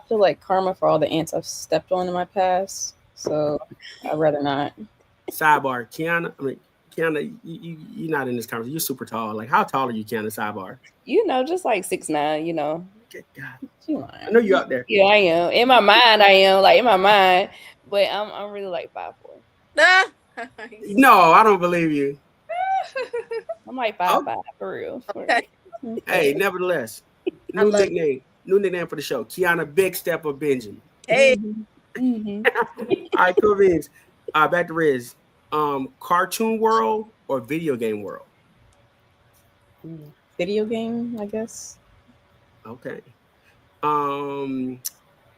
feel like karma for all the ants I've stepped on in my past. So I'd rather not. Sidebar. Kiana, you're not in this conversation. You're super tall. Like, how tall are you, Kiana? Sidebar. Just like 6'9", Good God. She lying. I know you're out there. Yeah, I am. In my mind, I am. Like, in my mind. But I'm really like 5'4". No, I don't believe you. I'm like 5'5", for real. Okay. Hey, nevertheless, new nickname for the show. Kiana Big Step of Benjamin. Hey. Mm-hmm. All right, cool beans. Back to Riz. Cartoon world or video game world? Video game, I guess. Okay.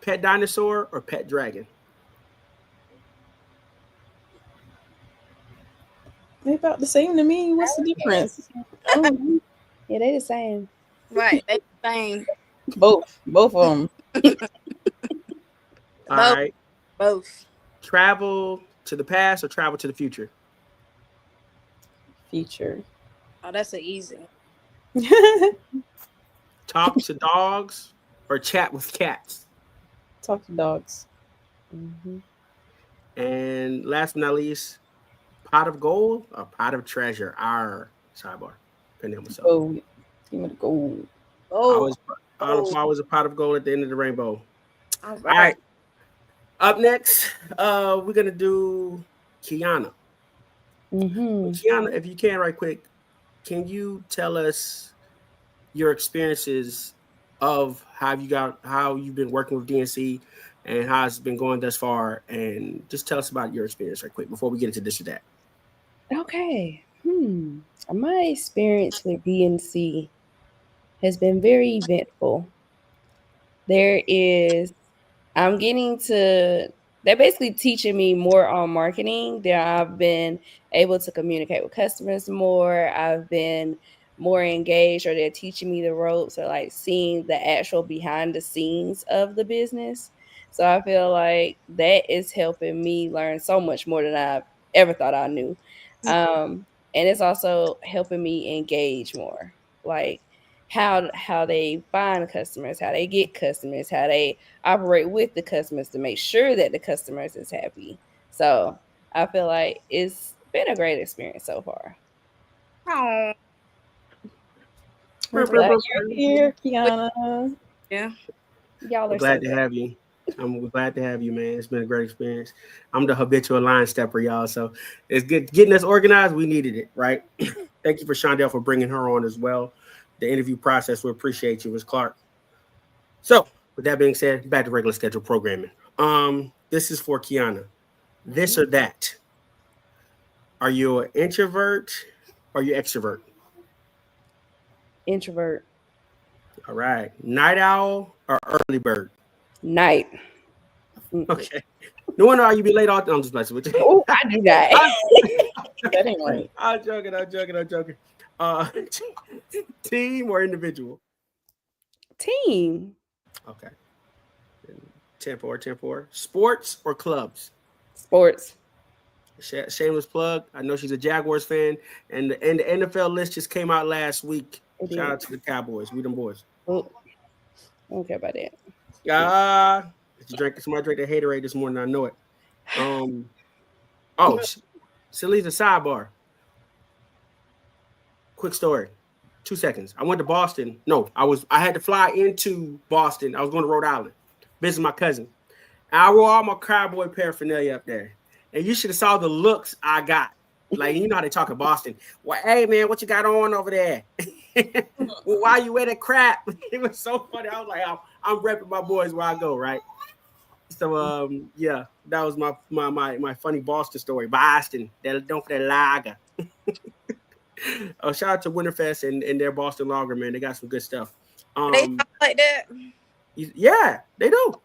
Pet dinosaur or pet dragon? They about the same to me. What's the difference? Yeah, they the same. Right. They same. Both of them. All right. Both. Travel to the past or travel to the future? Future. Oh, that's an easy one. Talk to dogs or chat with cats? Talk to dogs. Mm-hmm. And last but not least, pot of gold or pot of treasure? Our sidebar. Depending on myself. Oh, give me the gold. Oh. Always a pot of gold at the end of the rainbow. All All right. Up next, we're gonna do Kiana. Mm-hmm. Kiana, if you can, right quick, can you tell us your experiences of how you've been working with DNC and how it's been going thus far, and just tell us about your experience right quick before we get into this or that. Okay. My experience with DNC has been very eventful. They're basically teaching me more on marketing. I've been able to communicate with customers more. I've been more engaged, or they're teaching me the ropes, or like seeing the actual behind the scenes of the business. So I feel like that is helping me learn so much more than I ever thought I knew. And it's also helping me engage more, like how they find customers, how they get customers, how they operate with the customers to make sure that the customers is happy. So I feel like it's been a great experience so far. Oh. We're glad you're here, Kiana. Yeah. Y'all We're are glad so to have you. I'm glad to have you, man. It's been a great experience. I'm the habitual line stepper, y'all. So it's good getting us organized. We needed it, right? Thank you for Shondell for bringing her on as well. The interview process, we appreciate you, Ms. Clark. So with that being said, back to regular schedule programming. This is for Kiana. This or that. Are you an introvert or you extrovert? Introvert. All right. Night owl or early bird? Night. Okay. No wonder how you be late all. I'm just messing with you. Oh, I do that. That ain't right. I'm joking. Team or individual? Team. Okay. 10-4. Sports or clubs? Sports. Shameless plug. I know she's a Jaguars fan, and the NFL list just came out last week. It Shout did. out to the Cowboys. We them boys. Oh, I don't care about that. Somebody drank that haterade this morning. I know it. Silly's a sidebar. Quick story. 2 seconds. I went to Boston. No, I had to fly into Boston. I was going to Rhode Island, visit my cousin. I wore all my cowboy paraphernalia up there. And you should have saw the looks I got. Like, you know how they talk in Boston. Well, hey, man, what you got on over there? Well, why you wear that crap? It was so funny. I was like, I'm repping my boys where I go, right? So, yeah, that was my funny Boston story. Boston. Don't forget lager. Shout out to Winterfest and their Boston Lager, man. They got some good stuff. They talk like that. Yeah, they do.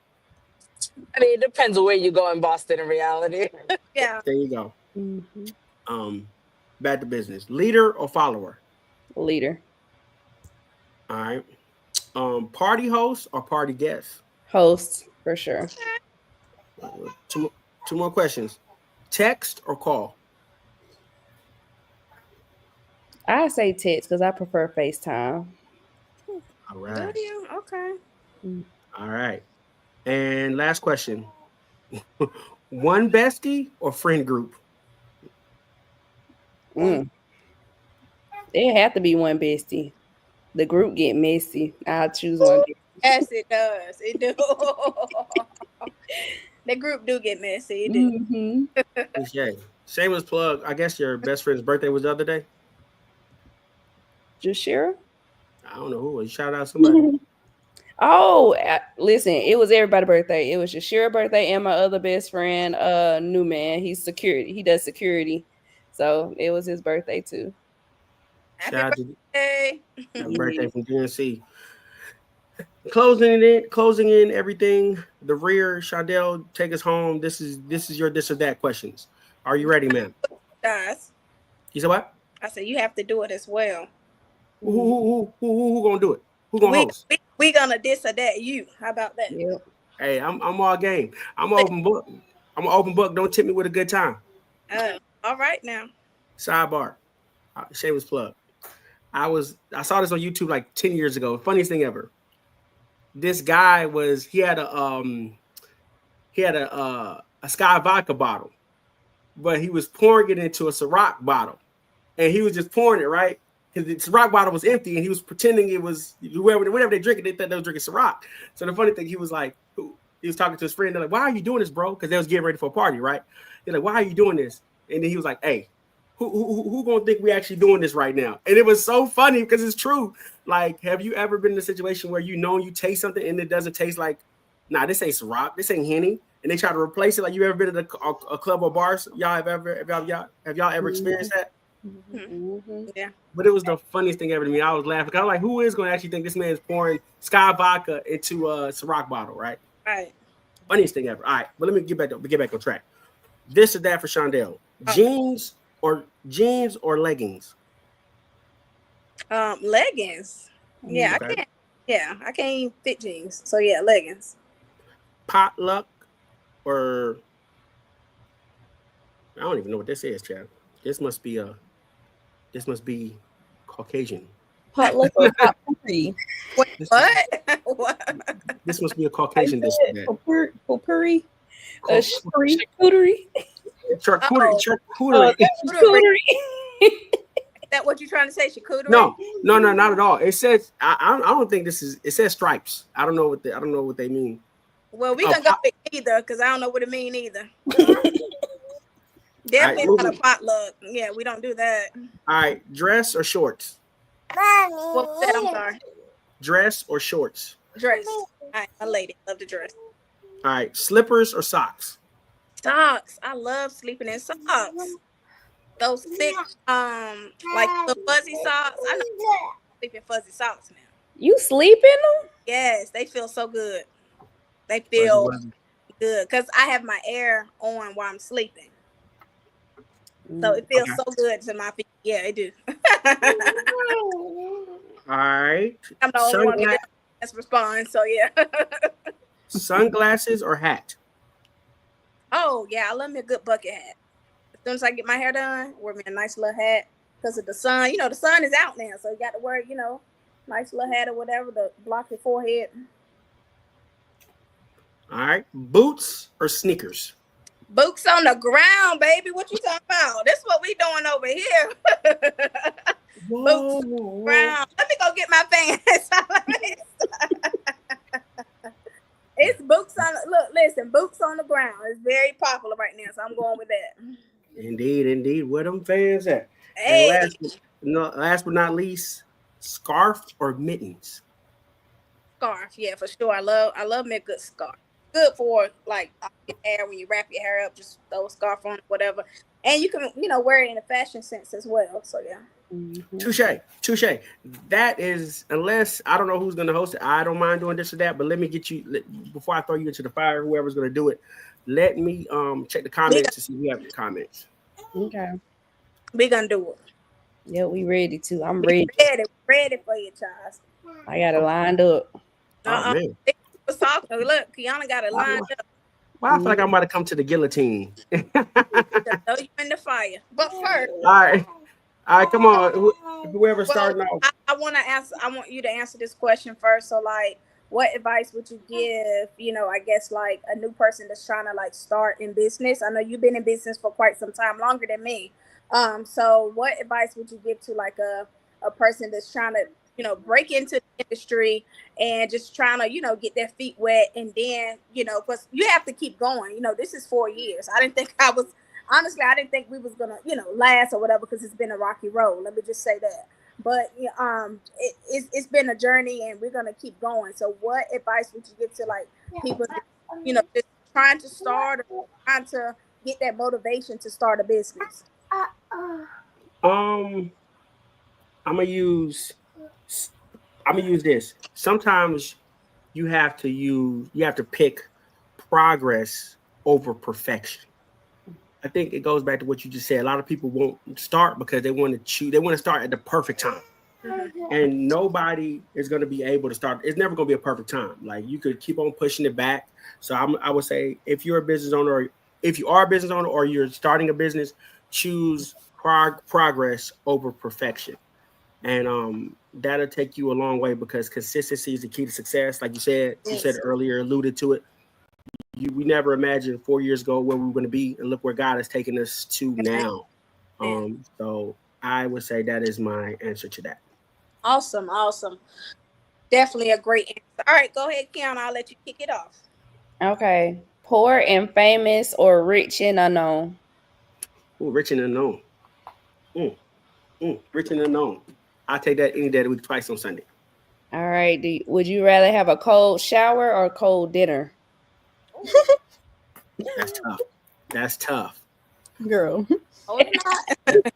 I mean, it depends on where you go in Boston in reality. Yeah. There you go. Mm-hmm. Back to business. Leader or follower? Leader. All right. Party host or party guest? Host, for sure. Two more questions. Text or call? I say text because I prefer FaceTime. All right. Do you? Okay. All right. And last question. One bestie or friend group? It have to be one bestie. The group get messy. I'll choose one. Yes, it does. It do. The group do get messy. It do. Mm-hmm. Okay. Shameless plug. I guess your best friend's birthday was the other day. Jashira? I don't know who. You shout out somebody. Oh, listen, it was everybody's birthday. It was Jashira's birthday and my other best friend, new man. He's security. He does security. So it was his birthday too. Shout out to Hey. happy birthday from DNC. Closing in everything. The rear, Shondell, take us home. This is your this or that questions. Are you ready, ma'am? Guys, You said what? I said you have to do it as well. Who gonna do it? Who gonna host? We gonna this or that you. How about that? Yep. Hey, I'm all game. I'm an open book. I'm an open book. Don't tip me with a good time. All right now. Sidebar. Shameless plug. I saw this on YouTube like 10 years ago. Funniest thing ever. This guy he had a Sky vodka bottle, but he was pouring it into a Ciroc bottle, and he was just pouring it right because the Ciroc bottle was empty, and he was pretending it was whatever they drink it, they thought they was drinking Ciroc. So the funny thing, he was talking to his friend. They're like, "Why are you doing this, bro?" Because they was getting ready for a party, right? They're like, "Why are you doing this?" And then he was like, "Hey, who gonna think we actually doing this right now?" And it was so funny because it's true. Like, have you ever been in a situation where you taste something and it doesn't taste like, nah, this ain't Ciroc, this ain't Henny, and they try to replace it? Like, you ever been at a club or bar? Y'all have y'all ever experienced that? Mm-hmm. Yeah. But it was the funniest thing ever to me. I was laughing. I was like, who is going to actually think this man's pouring Sky vodka into a Ciroc bottle, right? Right. Funniest thing ever. All right, but let me get back on track. This or that for Shondell. Jeans or leggings? Leggings. Yeah, Okay. I can't. Yeah, I can't even fit jeans. So yeah, leggings. Potluck or I don't even know what this is, Chad. This must be Caucasian. Potluck or potpourri? This What? What? This must be a Caucasian dish. Potpourri? Charcuterie? Charcuterie. Charcuterie. Is that what you're trying to say? Charcuterie? No, not at all. It says I don't think this is. It says stripes. I don't know what they mean. Well, we Oh, gonna go with either because I don't know what it mean either. Definitely All right, not a potluck. Yeah, we don't do that. All right, dress or shorts? What was that? I'm sorry. Dress or shorts? Dress. I'm a lady. Love to dress. All right, slippers or socks? Socks. I love sleeping in socks. Those thick, like the fuzzy socks. I know sleep in fuzzy socks now. You sleep in them? Yes, they feel so good. They Fuzzy feel wuzzy. good because I have my air on while I'm sleeping. So it feels Okay. so good to my feet. Yeah, it do. All right, I'm the only one Sungla- that's responding. So yeah. sunglasses or hat? Oh yeah, I love me a good bucket hat. As soon as I get my hair done, wear me a nice little hat because of the sun. You know, the sun is out now, so you got to wear, nice little hat or whatever to block your forehead. All right, boots or sneakers? Boots on the ground, baby. What you talking about? This is what we doing over here. Whoa, Boots on the ground. Let me go get my pants. It's boots on. Look, listen, boots on the ground. It's very popular right now, so I'm going with that. Indeed. Where them fans at? Hey, And last but not least, scarf or mittens? scarf, yeah, for sure. I love me a good scarf. Good for like your hair when you wrap your hair up, just throw a scarf on, whatever. And you can, wear it in a fashion sense as well. So yeah. Mhm. Touche. That is, unless I don't know who's going to host it, I don't mind doing this or that. But let me get you before I throw you into the fire. Whoever's going to do it, let me check the comments to see who have the comments. Okay. We gonna do it. Yeah, we ready to. I'm We ready. ready for you, Charles. I got it lined up. Oh man, What's talking? Look, Kiana got it lined up. well, I feel like I'm about to come to the guillotine. To throw you in the fire. But first, All right, come on. Whoever's starting off. I want you to answer this question first. So, like, what advice would you give? I guess like a new person that's trying to like start in business. I know you've been in business for quite some time, longer than me. So what advice would you give to like a person that's trying to break into the industry and just trying to get their feet wet, and then because you have to keep going. This is 4 years. I didn't think we was gonna last or whatever, because it's been a rocky road. Let me just say that. But it's been a journey, and we're gonna keep going. So what advice would you give to like people just trying to start or trying to get that motivation to start a business? I'm gonna use this. Sometimes you have to pick progress over perfection. I think it goes back to what you just said. A lot of people won't start because they want to start at the perfect time. And nobody is going to be able to start. It's never going to be a perfect time. Like, you could keep on pushing it back. So I would say, if you are a business owner or you're starting a business, choose progress over perfection. And that'll take you a long way, because consistency is the key to success. Like you said earlier, alluded to it. We never imagined 4 years ago where we were going to be, and look where God has taken us to now. So I would say that is my answer to that. Awesome. Definitely a great answer. All right, go ahead, Kiana. I'll let you kick it off. Okay. Poor and famous or rich and unknown? Ooh, rich and unknown. Rich and unknown. I'll take that any day of the week, twice on Sunday. All right. Would you rather have a cold shower or a cold dinner? That's tough. Girl. Oh, it's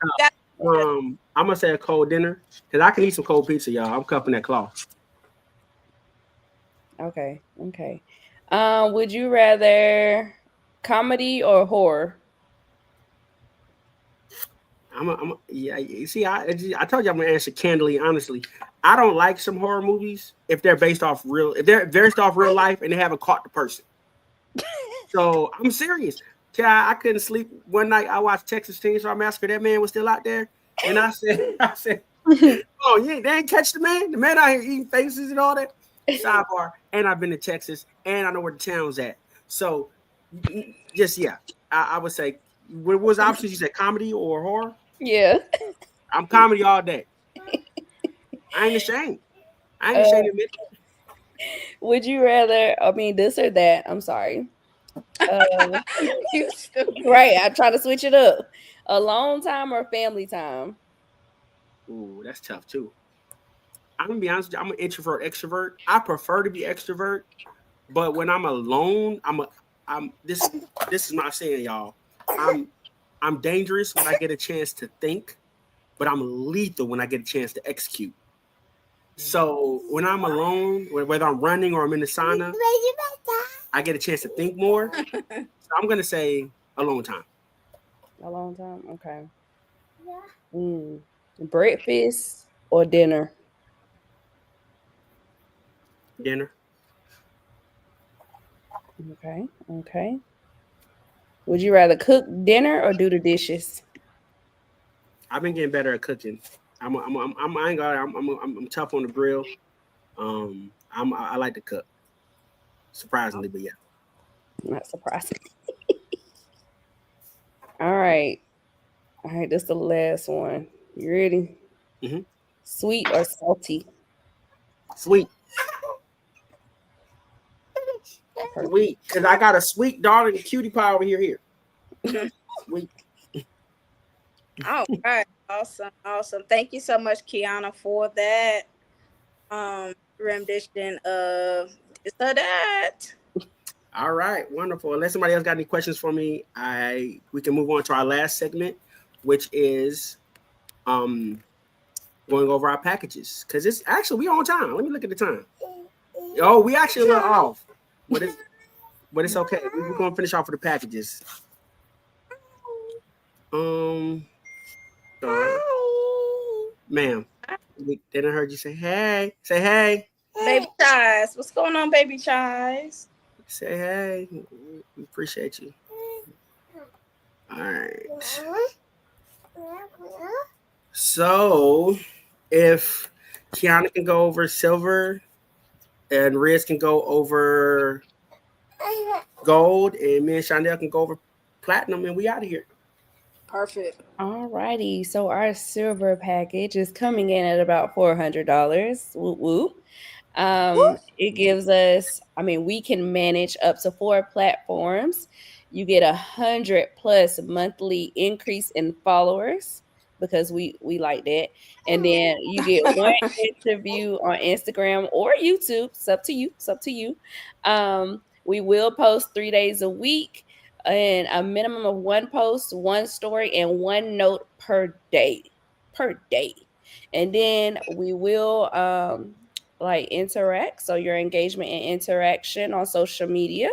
not. I'm gonna say a cold dinner, because I can eat some cold pizza, y'all. I'm cupping that cloth. Okay. Would you rather comedy or horror? Yeah. You see, I told you I'm gonna answer candidly, honestly. I don't like some horror movies if they're based off real life and they haven't caught the person. So I'm serious. I couldn't sleep one night. I watched Texas Chainsaw Massacre. That man was still out there, and I said, "Oh, yeah, they ain't catch the man. The man out here eating faces and all that." Sidebar. And I've been to Texas, and I know where the town's at. So, I would say, what was the options? You said comedy or horror? Yeah. I'm comedy all day. I ain't ashamed. To admit it. Would you rather? I mean, this or that? I'm sorry. You stupid. Right. I'm trying to switch it up. Alone time or family time? Ooh, that's tough too. I'm gonna be honest with you. I'm an introvert, extrovert. I prefer to be extrovert, but when I'm alone, I'm this is not saying y'all. I'm I'm dangerous when I get a chance to think, but I'm lethal when I get a chance to execute. So when I'm alone, whether I'm running or I'm in the sauna, I get a chance to think more. So I'm gonna say alone time. Alone time. Okay. Breakfast or dinner? Dinner. Okay. Okay. Would you rather cook dinner or do the dishes? I've been getting better at cooking. I ain't got. I'm tough on the grill. I like to cook. Surprisingly, but yeah. Not surprising. All right. All right. This is the last one. You ready? Mhm. Sweet or salty? Sweet, Perfect. sweet. Cause I got a sweet darling cutie pie over here. Sweet. All right. Awesome. Awesome. Thank you so much, Kiana, for that rendition of this or that. All right, wonderful. Unless somebody else got any questions for me, we can move on to our last segment, which is um going over our packages. Cause it's actually we on time. Let me look at the time. Oh, we actually a little off, but it's okay. We're gonna finish off with the packages. Um, ma'am, they didn't heard you say hey. Say hey. Baby Chives. What's going on, Baby Chives? Say hey. We appreciate you. All right. So if Kiana can go over silver and Riz can go over gold and me and Shondell can go over platinum and we out of here. Perfect. All righty. So our silver package is coming in at about $400. Whoop whoop. It gives us, I mean, we can manage up to 4 platforms. You get 100+ monthly increase in followers because we like that. And then you get one interview on Instagram or YouTube. It's up to you. It's up to you. We will post 3 days a week and a minimum of 1 post, 1 story, and 1 note per day. Per day. And then we will like interact. So your engagement and interaction on social media.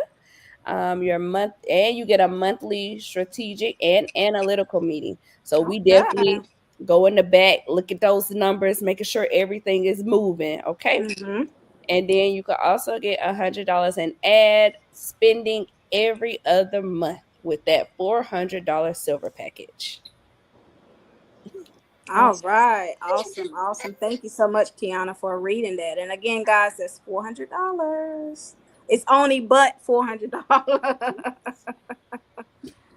Your month and you get a monthly strategic and analytical meeting. So we Okay. definitely go in the back, look at those numbers, making sure everything is moving. Okay. Mm-hmm. And then you can also get $100 in ad spending every other month with that $400 silver package. All right. Awesome. Awesome. Thank you so much, Kiana, for reading that. And again, guys, that's $400. It's only but $400.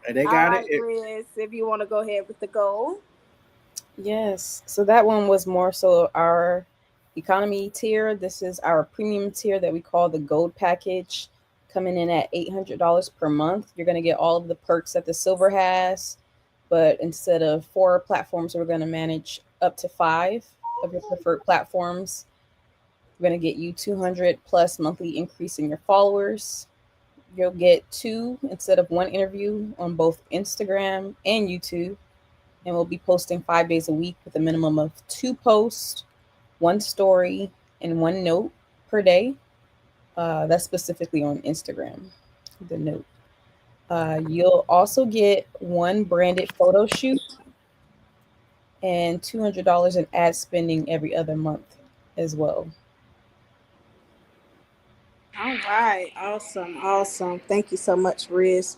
And they All got right, it. Riz, if you want to go ahead with the goal. Yes. So that one was more so our economy tier. This is our premium tier that we call the gold package, coming in at $800 per month. You're going to get all of the perks that the silver has, but instead of 4 platforms, we're going to manage up to 5 of your preferred platforms. We're going to get you 200+ monthly increase in your followers. You'll get 2 instead of 1 interview on both Instagram and YouTube. And we'll be posting 5 days a week with a minimum of 2 posts, 1 story, and 1 note per day. That's specifically on Instagram, the note. You'll also get 1 branded photo shoot and $200 in ad spending every other month as well. All right. Awesome. Awesome. Thank you so much, Riz,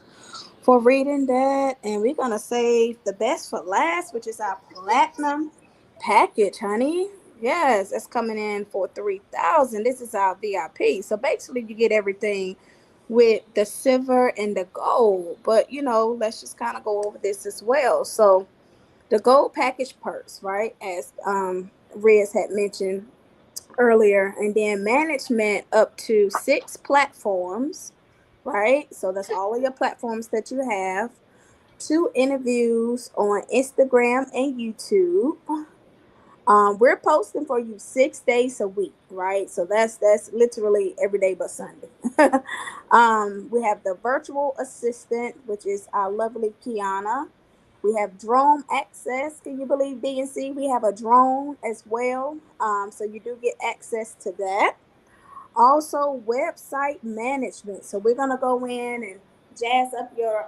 for reading that. And we're going to save the best for last, which is our platinum package, honey. Yes, it's coming in for 3,000. This is our VIP. So basically, you get everything with the silver and the gold. But, let's just kind of go over this as well. So the gold package perks, right? As Riz had mentioned, earlier, and then management up to 6 platforms, right? So that's all of your platforms that you have. 2 interviews on Instagram and YouTube. We're posting for you 6 days a week, right? So that's literally every day but Sunday. We have the virtual assistant, which is our lovely Kiana. We have drone access. Can you believe DNC? We have a drone as well. So you do get access to that. Also, website management. So we're gonna go in and jazz up your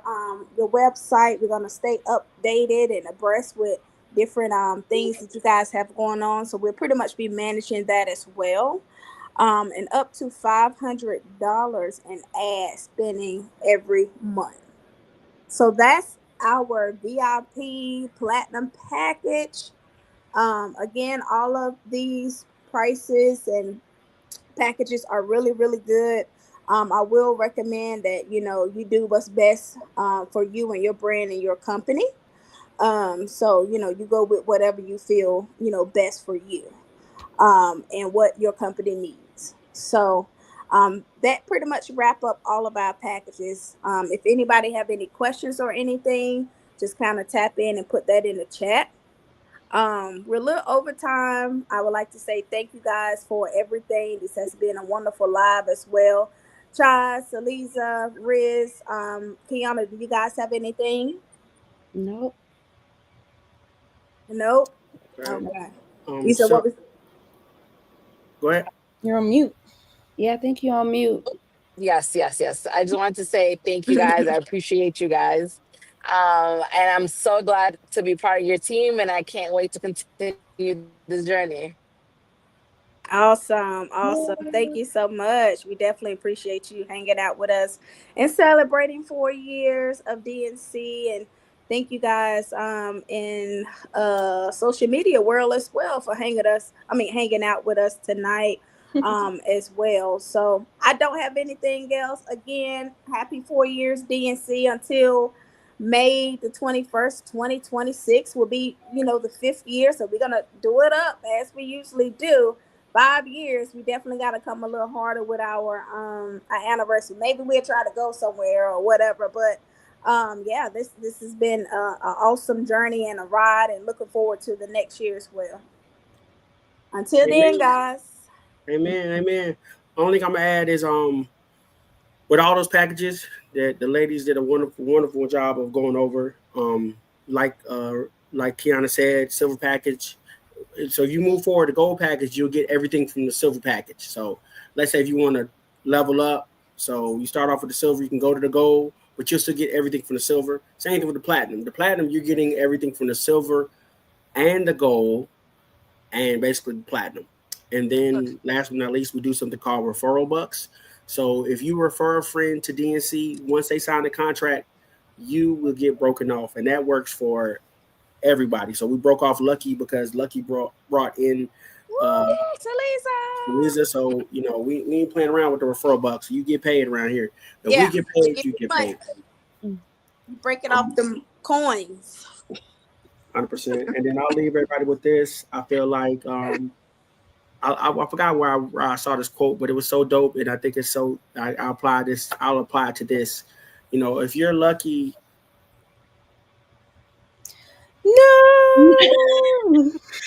website. We're gonna stay updated and abreast with different things that you guys have going on. So we'll pretty much be managing that as well. And up to $500 in ad spending every month. So that's our VIP platinum package. Again, all of these prices and packages are really, really good. I will recommend that you do what's best for you and your brand and your company. So you go with whatever you feel best for you and what your company needs. So that pretty much wrap up all of our packages. If anybody have any questions or anything, just kind of tap in and put that in the chat. We're a little over time. I would like to say thank you guys for everything. This has been a wonderful live as well. Chaz, Saliza, Riz, Kiana, do you guys have anything? Nope. Nope. Okay. Okay. You said what was? Go ahead. You're on mute. Yeah, I think you're on mute. Yes. I just wanted to say thank you guys. I appreciate you guys. And I'm so glad to be part of your team, and I can't wait to continue this journey. Awesome. Thank you so much. We definitely appreciate you hanging out with us and celebrating 4 years of DNC. And thank you guys in social media world as well for hanging out with us tonight as well. So I don't have anything else. Again, happy 4 years DNC until May the 21st, 2026 will be, the 5th year. So we're going to do it up as we usually do. 5 years, we definitely got to come a little harder with our anniversary. Maybe we'll try to go somewhere or whatever. But yeah, this has been an awesome journey and a ride, and looking forward to the next year as well. Until then, guys. Amen. Only thing I'm gonna add is with all those packages that the ladies did a wonderful job of going over. Like Kiana said, silver package. So you move forward the gold package, you'll get everything from the silver package. So let's say if you want to level up, so you start off with the silver, you can go to the gold, but you'll still get everything from the silver. Same thing with the platinum. The platinum, you're getting everything from the silver and the gold, and basically the platinum. And then last but not least, we do something called referral bucks. So if you refer a friend to DNC, once they sign the contract, you will get broken off, and that works for everybody. So we broke off Lucky because Lucky brought in Saliza. So we ain't playing around with the referral bucks. You get paid around here. If we get paid, you get paid. Breaking off them coins. 100%. And then I'll leave everybody with this. I feel like I forgot where I saw this quote, but it was so dope, and I think it's so. I'll apply it to this. If you're lucky. No.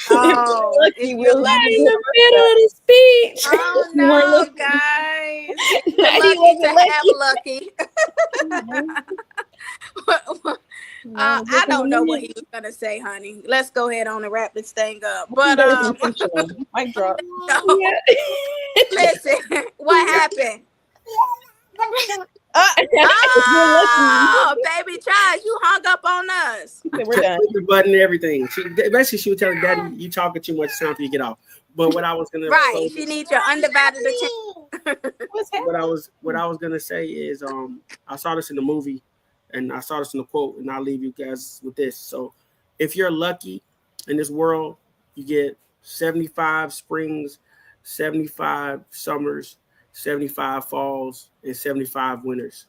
Oh, Lucky will not in the middle of the speech. Oh no, guys! Lucky to have Lucky. I don't know what he was gonna say, honey. Let's go ahead on and wrap this thing up. But mic drop. No. Listen, what happened? Oh, baby Chaz, you hung up on us. We're done. The button and everything. She was telling Daddy, you talking too much, time for you to get off. But what I was gonna she needs your undivided attention. What I was gonna say is I saw this in the movie, and I saw this in the quote, and I'll leave you guys with this. So if you're lucky in this world, you get 75 springs, 75 summers, 75 falls, and 75 winters.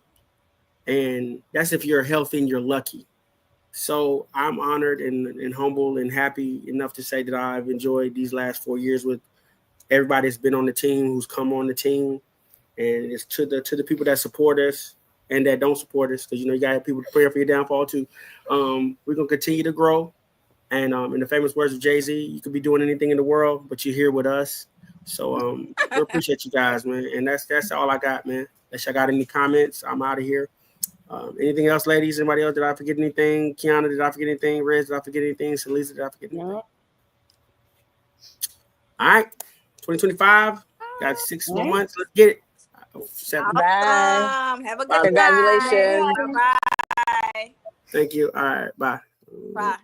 And that's if you're healthy and you're lucky. So I'm honored and humble and happy enough to say that I've enjoyed these last 4 years with everybody that's been on the team, who's come on the team, and it's to the people that support us and that don't support us, because you got people praying for your downfall too. We're gonna continue to grow, and in the famous words of Jay-Z, you could be doing anything in the world, but you're here with us. So we appreciate you guys, man, and that's all I got, man. Unless y'all got any comments, I'm out of here. Anything else, ladies? Anybody else? Did I forget anything? Kiana, did I forget anything? Rez, did I forget anything? Salisa, did I forget anything? No. All right, 2025. Got 6 more months. Let's get it. 7. Bye. Have a good Congratulations. Bye. Thank you. All right, bye. Bye.